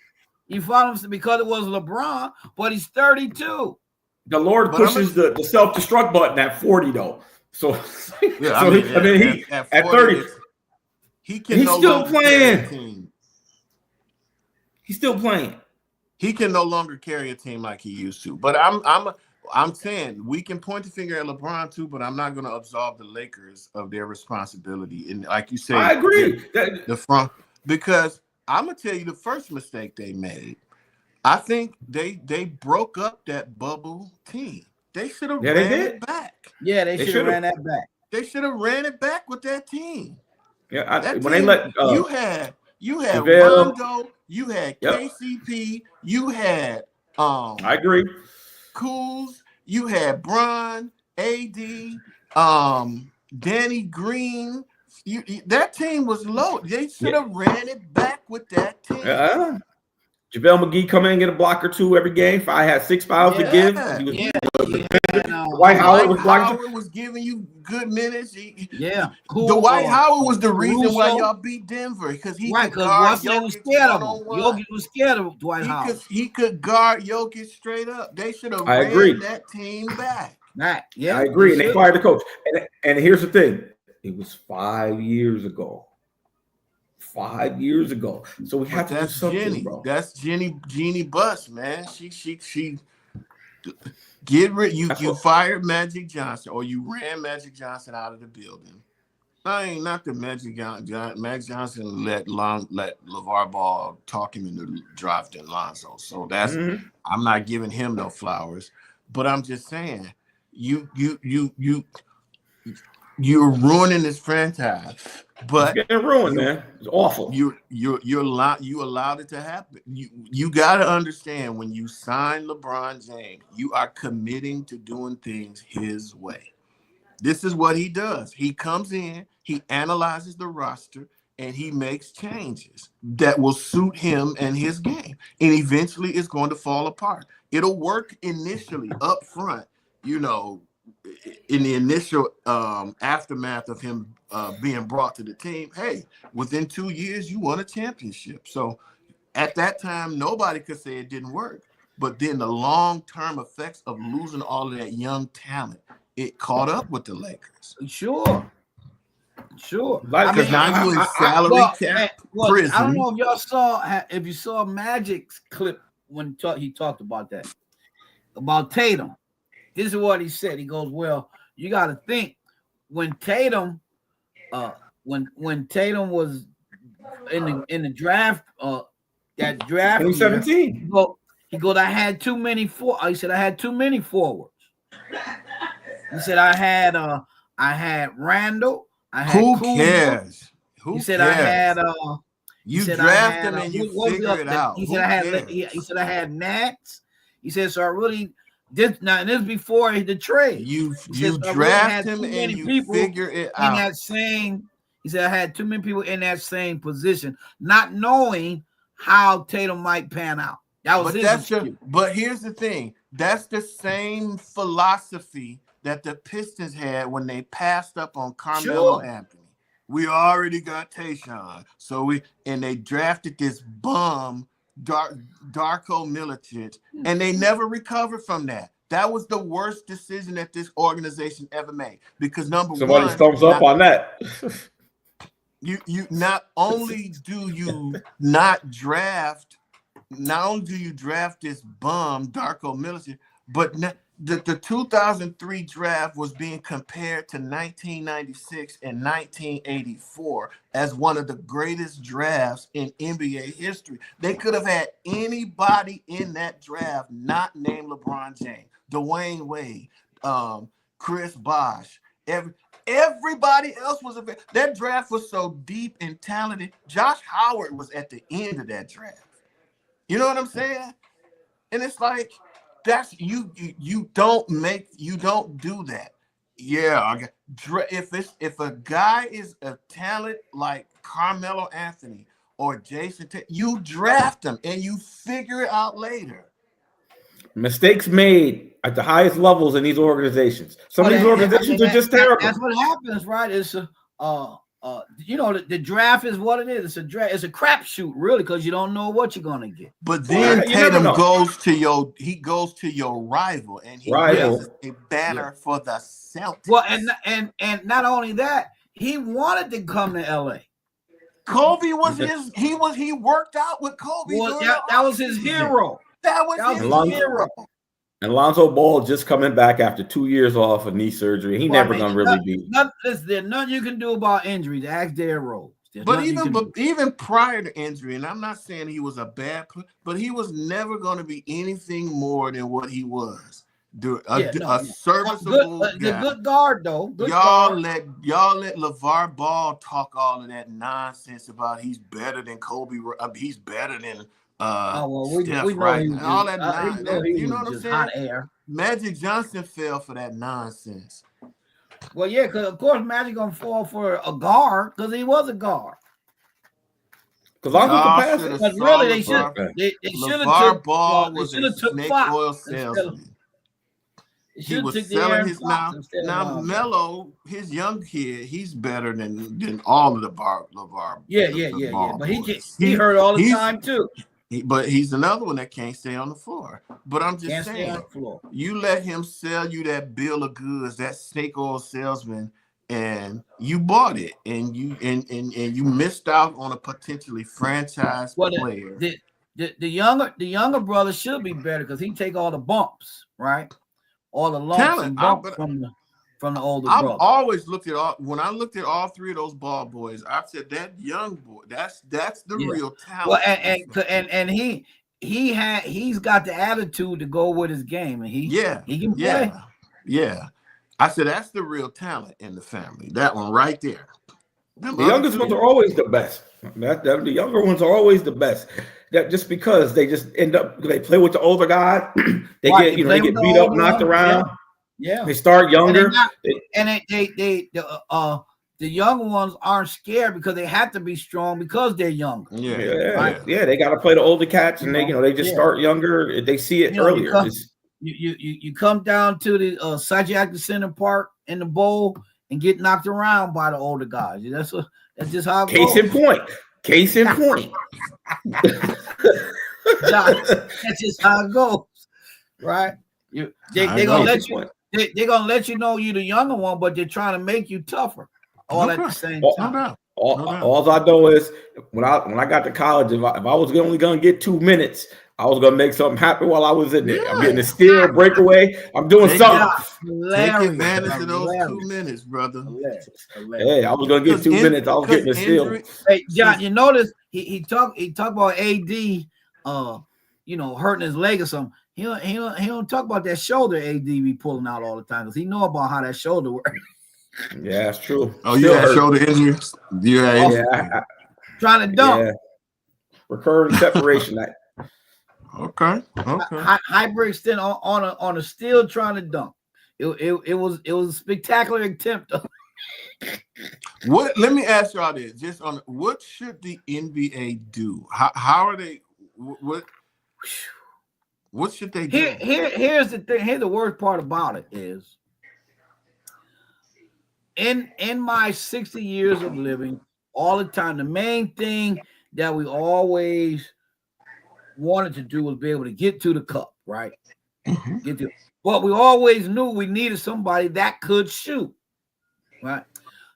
you follow him because it was LeBron. But he's 32. The Lord pushes the self-destruct button at 40, though. So, he at 30, he's still playing. He's still playing. He can no longer carry a team like he used to. But I'm saying we can point the finger at LeBron too, but I'm not going to absolve the Lakers of their responsibility. And like you said, I agree. Because I'm gonna tell you the first mistake they made. I think they broke up that bubble team. They should have ran it back. Yeah, they should have ran that back. They should have ran it back with that team. Yeah, they let you had Rondo, you had KCP, you had I agree. Kuz, you had Bron, AD, Danny Green. That team was low. They should have ran it back with that team. JaVale McGee come in and get a block or two every game. If I had 6 fouls to give, Dwight Howard was giving you good minutes. Dwight Howard was the reason why y'all beat Denver because Jokic was scared of him. Jokic was scared of Dwight Howard. He could guard Jokic straight up. They should have ran that team back. I agree. And they fired the coach. And here's the thing: it was 5 years ago. 5 years ago. So we have to do something, bro. That's Jeannie Buss, man. She get rid. You fired Magic Johnson, or you ran Magic Johnson out of the building. Not the Magic Johnson. Magic Johnson let LeVar Ball talk him into drafting Lonzo. So that's I'm not giving him no flowers, but I'm just saying you're ruining this franchise. But it's getting ruined, man. It's awful. You allowed it to happen. You got to understand when you sign LeBron James, you are committing to doing things his way. This is what he does. He comes in, he analyzes the roster, and he makes changes that will suit him and his game. And eventually it's going to fall apart. It'll work initially up front, in the initial aftermath of him being brought to the team. Hey, within 2 years, you won a championship. So at that time, nobody could say it didn't work. But then the long-term effects of losing all of that young talent, it caught up with the Lakers. Sure. Because now you're in salary cap prison. I don't know if you saw Magic's clip when he talked about that, about Tatum. this is what he said. He goes, well, you got to think when Tatum, when Tatum was in the draft, that draft 2017. year, he goes, I had too many He said I had too many forwards. He said I had Randall. I had Who Kuzma. cares? Who He said cares? I had you said draft I had, them and you what was figure it out. He Who said I had cares? he said I had Nats. He said so I really this now and this before the trade. You said, so I really draft had him too and many you people figure it in out. that same. He said I had too many people in that same position, not knowing how Tatum might pan out. That was But here's the thing. That's the same philosophy that the Pistons had when they passed up on Carmelo Anthony. We already got Tayshaun. So they drafted this bum, Darko Milicic, and they never recovered from that. That was the worst decision that this organization ever made. Because Somebody's thumbs up on that. You not only do you not draft this bum Darko Milicic, but the 2003 draft was being compared to 1996 and 1984 as one of the greatest drafts in NBA history. They could have had anybody in that draft not named LeBron James, Dwayne Wade, Chris Bosh. Everybody else was that draft was so deep and talented. Josh Howard was at the end of that draft. You know what I'm saying? And it's like that's you don't do that. Yeah, if a guy is a talent like Carmelo Anthony or Jason Tatum, you draft them and you figure it out later. Mistakes made at the highest levels in these organizations. Some of these organizations are just terrible. That's what happens, right? It's the draft is what it is. It's a draft. It's a crapshoot, really, because you don't know what you're gonna get. But then Tatum goes to your rival, and he raises a banner for the Celtics. Well, and not only that, he wanted to come to LA. Kobe was he worked out with Kobe. Well, that was his hero. That was his hero. And Lonzo Ball just coming back after 2 years off of knee surgery. He never gonna really be. There's nothing you can do about injuries. Ask Derrick Rose. But even prior to injury, and I'm not saying he was a bad player, but he was never going to be anything more than what he was. A serviceable guy. The good guard though. Y'all let LeVar Ball talk all of that nonsense about he's better than Kobe. He's better than Steph, right? And all that nonsense. You know what I'm saying? Hot air. Magic Johnson fell for that nonsense. Well, yeah, because of course Magic gonna fall for a guard because he was a guard. Because Lonzo but really, they should have took Ball was a snake oil salesman. He was selling his now Melo, his young kid, he's better than all of the LeVar. Yeah. But he hurt all the time too. But he's another one that can't stay on the floor. But I'm just saying, you let him sell you that bill of goods, that snake oil salesman, and you bought it, and you missed out on a potentially franchise player. The younger brother should be better because he take all the bumps, right? All the lumps and bumps from the older brother. I've always looked at when I looked at all three of those ball boys, I said that young boy, that's the real talent. Well, and he's got the attitude to go with his game, and he can play. Yeah. I said that's the real talent in the family. That one right there. The youngest ones are always the best. The younger ones are always the best. That just because they just end up, they play with the older guy, they get beat up, knocked around. Yeah, they start younger, the younger ones aren't scared because they have to be strong because they're younger. Yeah. They got to play the older cats, and they just start younger. They see it earlier. You come down to the Psychiatric Center Park in the bowl and get knocked around by the older guys. That's just how it goes. Case in point. That's just how it goes, right? They're gonna let you. They're gonna let you know you're the younger one, but they're trying to make you tougher all at the same time. All I know is when I got to college, if I was only gonna get 2 minutes, I was gonna make something happen while I was in there. I'm getting a Yeah. steal, a breakaway. I'm doing Take something. Take Hilarious. advantage of those 2 Hilarious. minutes, brother. Hilarious. Hey, I was gonna get 2 minutes. I was getting a steal. Injury, Hey, John, you notice he talked about AD, hurting his leg or something. He don't talk about that shoulder AD be pulling out all the time because he know about how that shoulder works. Yeah, that's true. Oh, you Still had hurt. shoulder injuries? Yeah, Trying to dunk. yeah. Recurring separation. Okay. Hybrid extend on a still trying to dunk. It was a spectacular attempt. What? Let me ask y'all this: just on what should the NBA do? How are they? What should they do? Here's the thing. Here's the worst part about it is in my 60 years of living, all the time, the main thing that we always wanted to do was be able to get to the cup, right? Mhm. But we always knew we needed somebody that could shoot, right?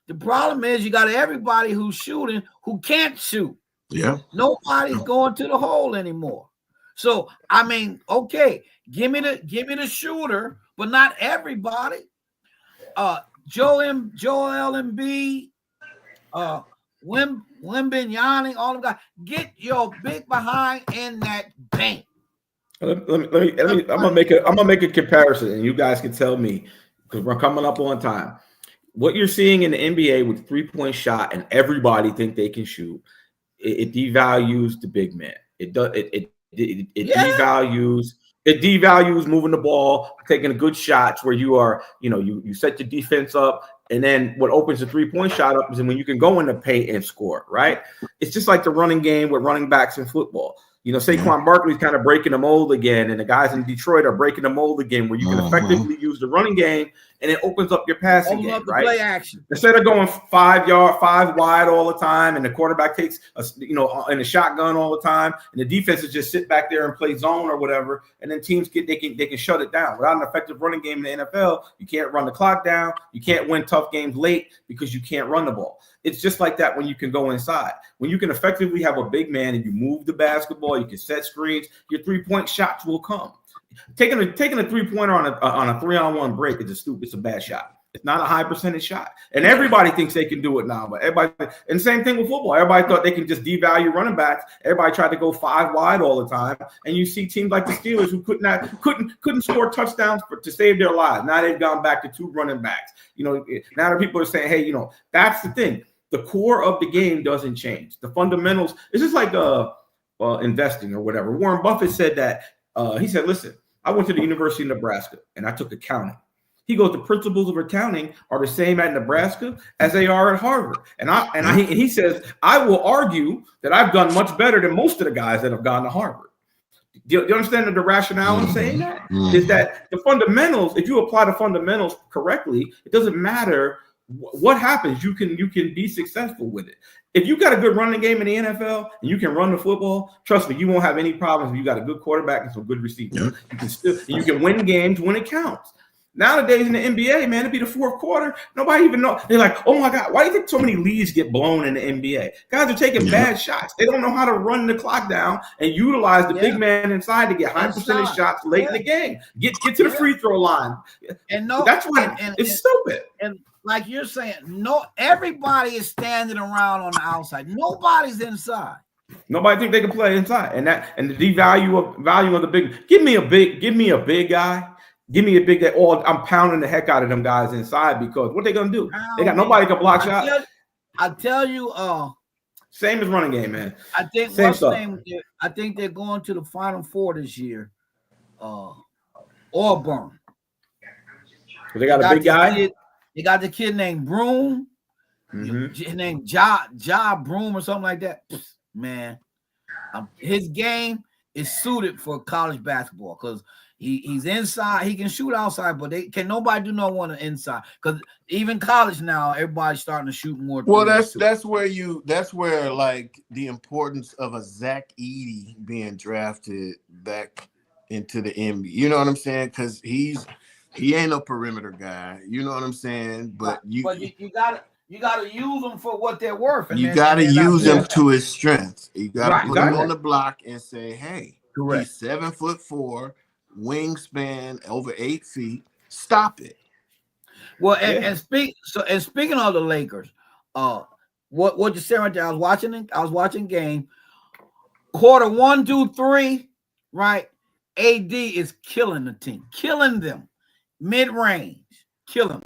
The problem is you got everybody who's shooting who can't shoot. Yeah. Nobody's going to the hole anymore. So I mean, okay, give me the shooter, but not everybody. Joel Embiid, Wembanyama, all of them guys, get your big behind in that bank. Let me. I'm gonna make a comparison, and you guys can tell me because we're coming up on time. What you're seeing in the NBA with 3-point shot, and everybody think they can shoot. It devalues the big man. It does. It devalues moving the ball, taking good shots where you are. You set your defense up. And then what opens the 3-point shot up is when you can go in the paint and score, right? It's just like the running game with running backs in football. Saquon Barkley's kind of breaking the mold again, and the guys in Detroit are breaking the mold again, where you can effectively use the running game, and it opens up your passing game, right? Play action. Instead of going 5 wide all the time, and the quarterback takes in a shotgun all the time, and the defenses just sit back there and play zone or whatever, and then teams they can shut it down. Without an effective running game in the NFL, you can't run the clock down, you can't win tough games late because you can't run the ball. It's just like that when you can go inside. When you can effectively have a big man and you move the basketball, you can set screens, your 3-point shots will come. Taking a 3-pointer on a 3-on-1 break it's a bad shot. It's not a high percentage shot. And everybody thinks they can do it now, but and same thing with football. Everybody thought they could just devalue running backs. Everybody tried to go 5 wide all the time. And you see teams like the Steelers who couldn't score touchdowns to save their lives. Now they've gone back to 2 running backs. Now the people are saying, hey, that's the thing. The core of the game doesn't change. The fundamentals, it's just like investing or whatever. Warren Buffett said that. He said, listen, I went to the University of Nebraska and I took accounting. He goes, the principles of accounting are the same at Nebraska as they are at Harvard. And he says, I will argue that I've done much better than most of the guys that have gone to Harvard. Do you understand the rationale in saying that? Is that the fundamentals, if you apply the fundamentals correctly, it doesn't matter what happens. You can be successful with it. If you got a good running game in the NFL and you can run the football, trust me, you won't have any problems if you got a good quarterback and some good receivers. You can win games when it counts. Nowadays in the NBA, man, it'd be the 4th quarter. Nobody even know. They're like, oh my God, why do you think so many leads get blown in the NBA? Guys are taking bad shots. They don't know how to run the clock down and utilize the big man inside to get high percentage shots late in the game. Get to the free throw line. And that's why it's stupid. And like you're saying, everybody is standing around on the outside. Nobody's inside. Nobody think they can play inside. And the value of the big. Give me a big guy. Give me a big guy. Or I'm pounding the heck out of them guys inside because what they gonna do? They got nobody can block shots. I tell you, same as running game, man. I think I think they're going to the Final Four this year. Auburn. So they got a big guy. They got the kid named Broom. His name Ja Broom or something like that. Man, his game is suited for college basketball because he's inside. He can shoot outside, but nobody do no one inside because even college now, everybody's starting to shoot more. Well, that's where like the importance of a Zach Edey being drafted back into the NBA. You know what I'm saying? Because he ain't no perimeter guy. You know what I'm saying? But you gotta use them for what they're worth. And you gotta use them to his strengths. You gotta put him on the block and say, hey, Correct. He's 7'4", wingspan over 8 feet. Stop it. Well, and speaking of the Lakers, what you said right there, I was watching game. Quarter 1, 2, 3, right? AD is killing the team, killing them, mid-range, killing them,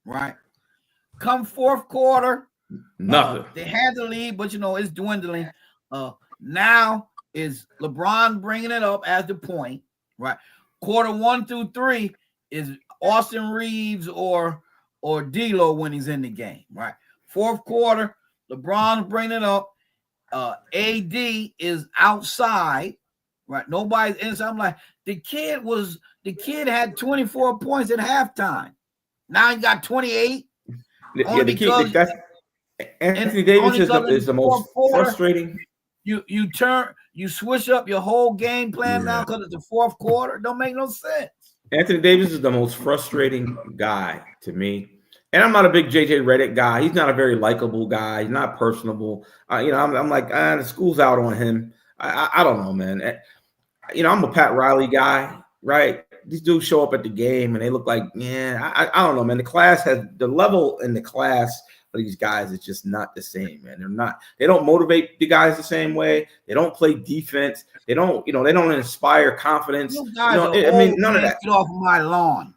right? Come fourth quarter, Nothing. they had the lead, but it's dwindling. Now is LeBron bringing it up as the point, right? Quarter 1 through 3 is Austin Reeves or D'Lo when he's in the game, right? Fourth quarter, LeBron's bringing it up. AD is outside, right? Nobody's inside. I'm like, the kid had 24 points at halftime. Now he got 28. Anthony Davis is the most frustrating. You switch up your whole game plan now because it's the fourth quarter. Don't make no sense. Anthony Davis is the most frustrating guy to me. And I'm not a big JJ Redick guy. He's not a very likable guy. He's not personable. I'm like, the school's out on him. I don't know, man. I'm a Pat Riley guy, right? These dudes show up at the game and they look like, I don't know, man. The level in the class for these guys is just not the same, man. They don't motivate the guys the same way. They don't play defense. They don't inspire confidence. None of that. Get off my lawn.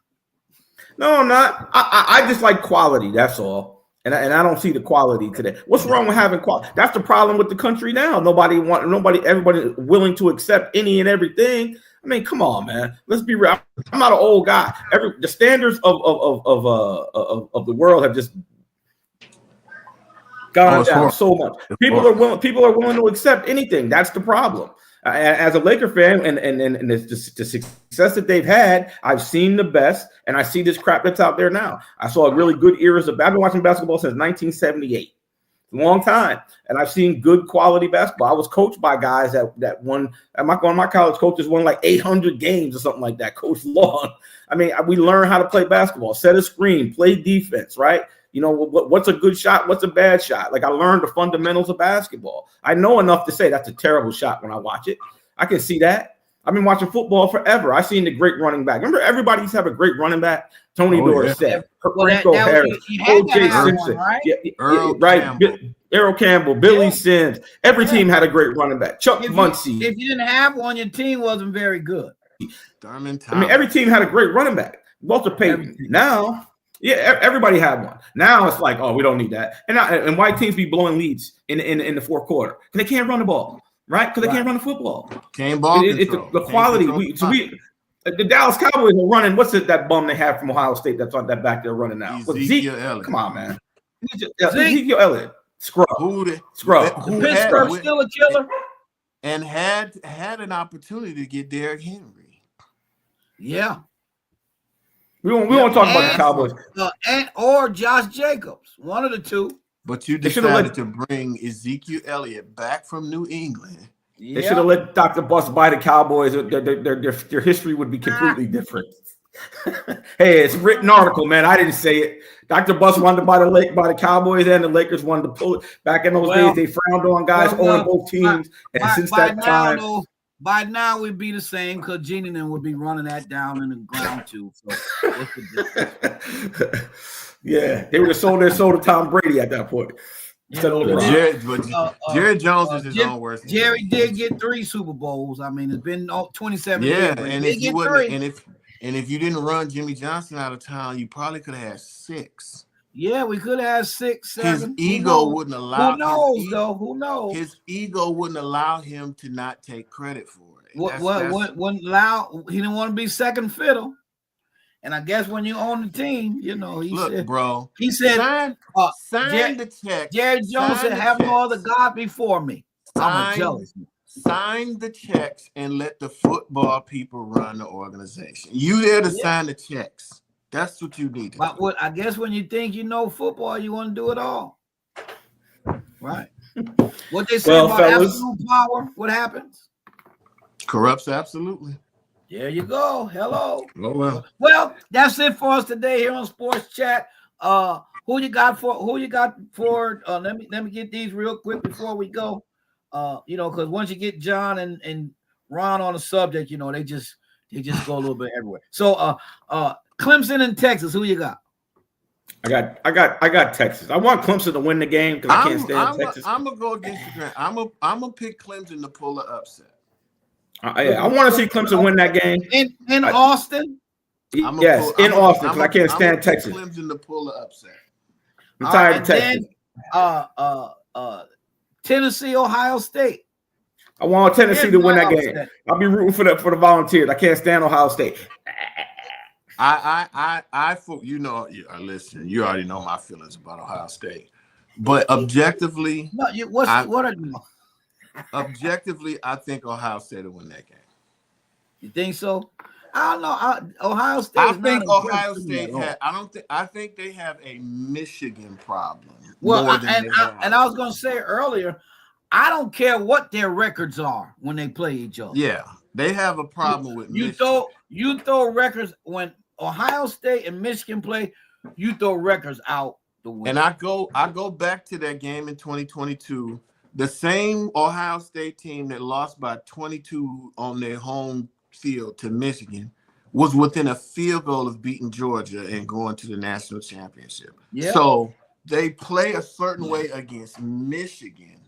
No, I'm not. I just like quality. That's all. And I don't see the quality today. What's wrong with having quality? That's the problem with the country now. Everybody willing to accept any and everything. I mean, come on, man. Let's be real. I'm not an old guy. The standards of the world have just gone down so much. People are willing to accept anything. That's the problem. As a Laker fan, and the success that they've had, I've seen the best, and I see this crap that's out there now. I saw a really good eras of. I've been watching basketball since 1978, a long time, and I've seen good quality basketball. I was coached by guys that won. One of my college coaches won like 800 games or something like that. Coach Long. I mean, we learn how to play basketball, set a screen, play defense, right? What's a good shot? What's a bad shot? Like I learned the fundamentals of basketball. I know enough to say that's a terrible shot when I watch it. I can see that. I've been watching football forever. I've seen the great running back. Remember, everybody used to have a great running back. Tony Dorsett, Rico Harris, O.J. Simpson, Earl Campbell, Billy Sims. Every team had a great running back. Chuck Muncie. If you didn't have one, your team wasn't very good. Every team had a great running back. Walter Payton. Now. Yeah, everybody had one. Now it's like, we don't need that. And white teams be blowing leads in the fourth quarter because they can't run the ball, right? Because they can't run the football. Can't ball control. The quality. The Dallas Cowboys are running. What's that bum they have from Ohio State that's on that back there running now? Ezekiel Elliott. Come on, man. Ezekiel Elliott. Scrub. Scrub. Pittsburgh's still a killer. And had an opportunity to get Derrick Henry. Yeah. We won't talk about the Cowboys. Or Josh Jacobs, one of the two. But you decided to bring Ezekiel Elliott back from New England. They should have let Dr. Bus buy the Cowboys. Their history would be completely different. Hey, it's a written article, man. I didn't say it. Dr. Bus wanted to buy the Cowboys, and the Lakers wanted to pull it. Back in those days, they frowned on guys owning both teams. By now, we'd be the same because Gene and them would be running that down in the ground too. So what's the difference? Yeah, they would have sold their soul to Tom Brady at that point. Jerry Jones is his own worst. Jerry did get 3 Super Bowls. I mean, it's been 27 years. Yeah, and if you didn't run Jimmy Johnson out of town, you probably could have had 6. Yeah, we could have 6, 7. His ego wouldn't allow. Who knows? His ego wouldn't allow him to not take credit for it. Wouldn't allow. He didn't want to be second fiddle. And I guess when you own the team, he said, bro. He said, sign the check. Jerry Jones said, "Have no other God before me." I'm jealous. Sign the checks and let the football people run the organization. You there to sign the checks. That's what you need. But I guess when you think you know football, you want to do it all. Right. What they say about absolute power, what happens? Corrupts absolutely. There you go. Hello. Oh, well. Well, that's it for us today here on Sports Chat. Who you got for let me get these real quick before we go. Because once you get John and Ron on the subject, you know, they just go a little bit everywhere. So Clemson and Texas, who you got? I got Texas. I want Clemson to win the game because I can't stand Texas. I'm gonna go against the grain. I'm gonna pick Clemson to pull the upset. I want to see Clemson win that game in Austin. Yes, in Austin because I can't stand Texas. Clemson to pull the upset. I'm tired of Texas. Then, Tennessee, Ohio State. I want Tennessee to win that game. I'll be rooting for the Volunteers. I can't stand Ohio State. Listen, you already know my feelings about Ohio State, but objectively, objectively, I think Ohio State will win that game. You think so? I don't know. Ohio State. I think they have a Michigan problem. Well, and I was going to say earlier, I don't care what their records are when they play each other. Yeah, they have a problem with Michigan. You throw records when Ohio State and Michigan play. You throw records out the window. And I go back to that game in 2022. The same Ohio State team that lost by 22 on their home field to Michigan was within a field goal of beating Georgia and going to the national championship. Yep. So they play a certain way against Michigan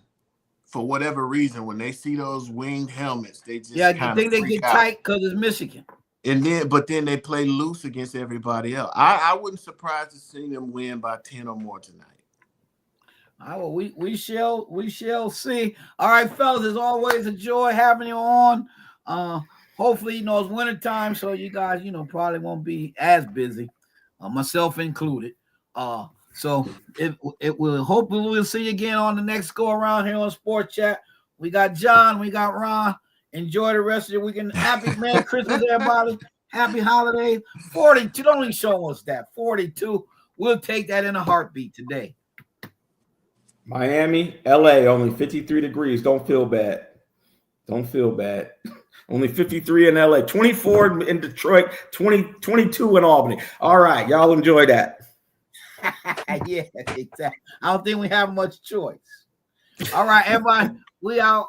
for whatever reason. When they see those winged helmets, they just you think they get tight because it's Michigan. But then they play loose against everybody else. I wouldn't surprise to see them win by 10 or more tonight. Well, we shall see. All right, fellas, it's always a joy having you on. Hopefully, it's wintertime, so you guys, probably won't be as busy, myself included. So it will. Hopefully, we'll see you again on the next go around here on Sports Chat. We got John, we got Ron. Enjoy the rest of your weekend. Happy Merry Christmas, everybody. Happy holidays. 42. Don't even show us that. 42. We'll take that in a heartbeat today. Miami, LA, only 53 degrees. Don't feel bad. Only 53 in LA, 24 in Detroit, 22 in Albany. All right, y'all enjoy that. Yeah, exactly. I don't think we have much choice. All right, everybody, we out.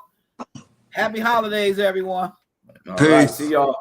Happy holidays, everyone. All right, see y'all.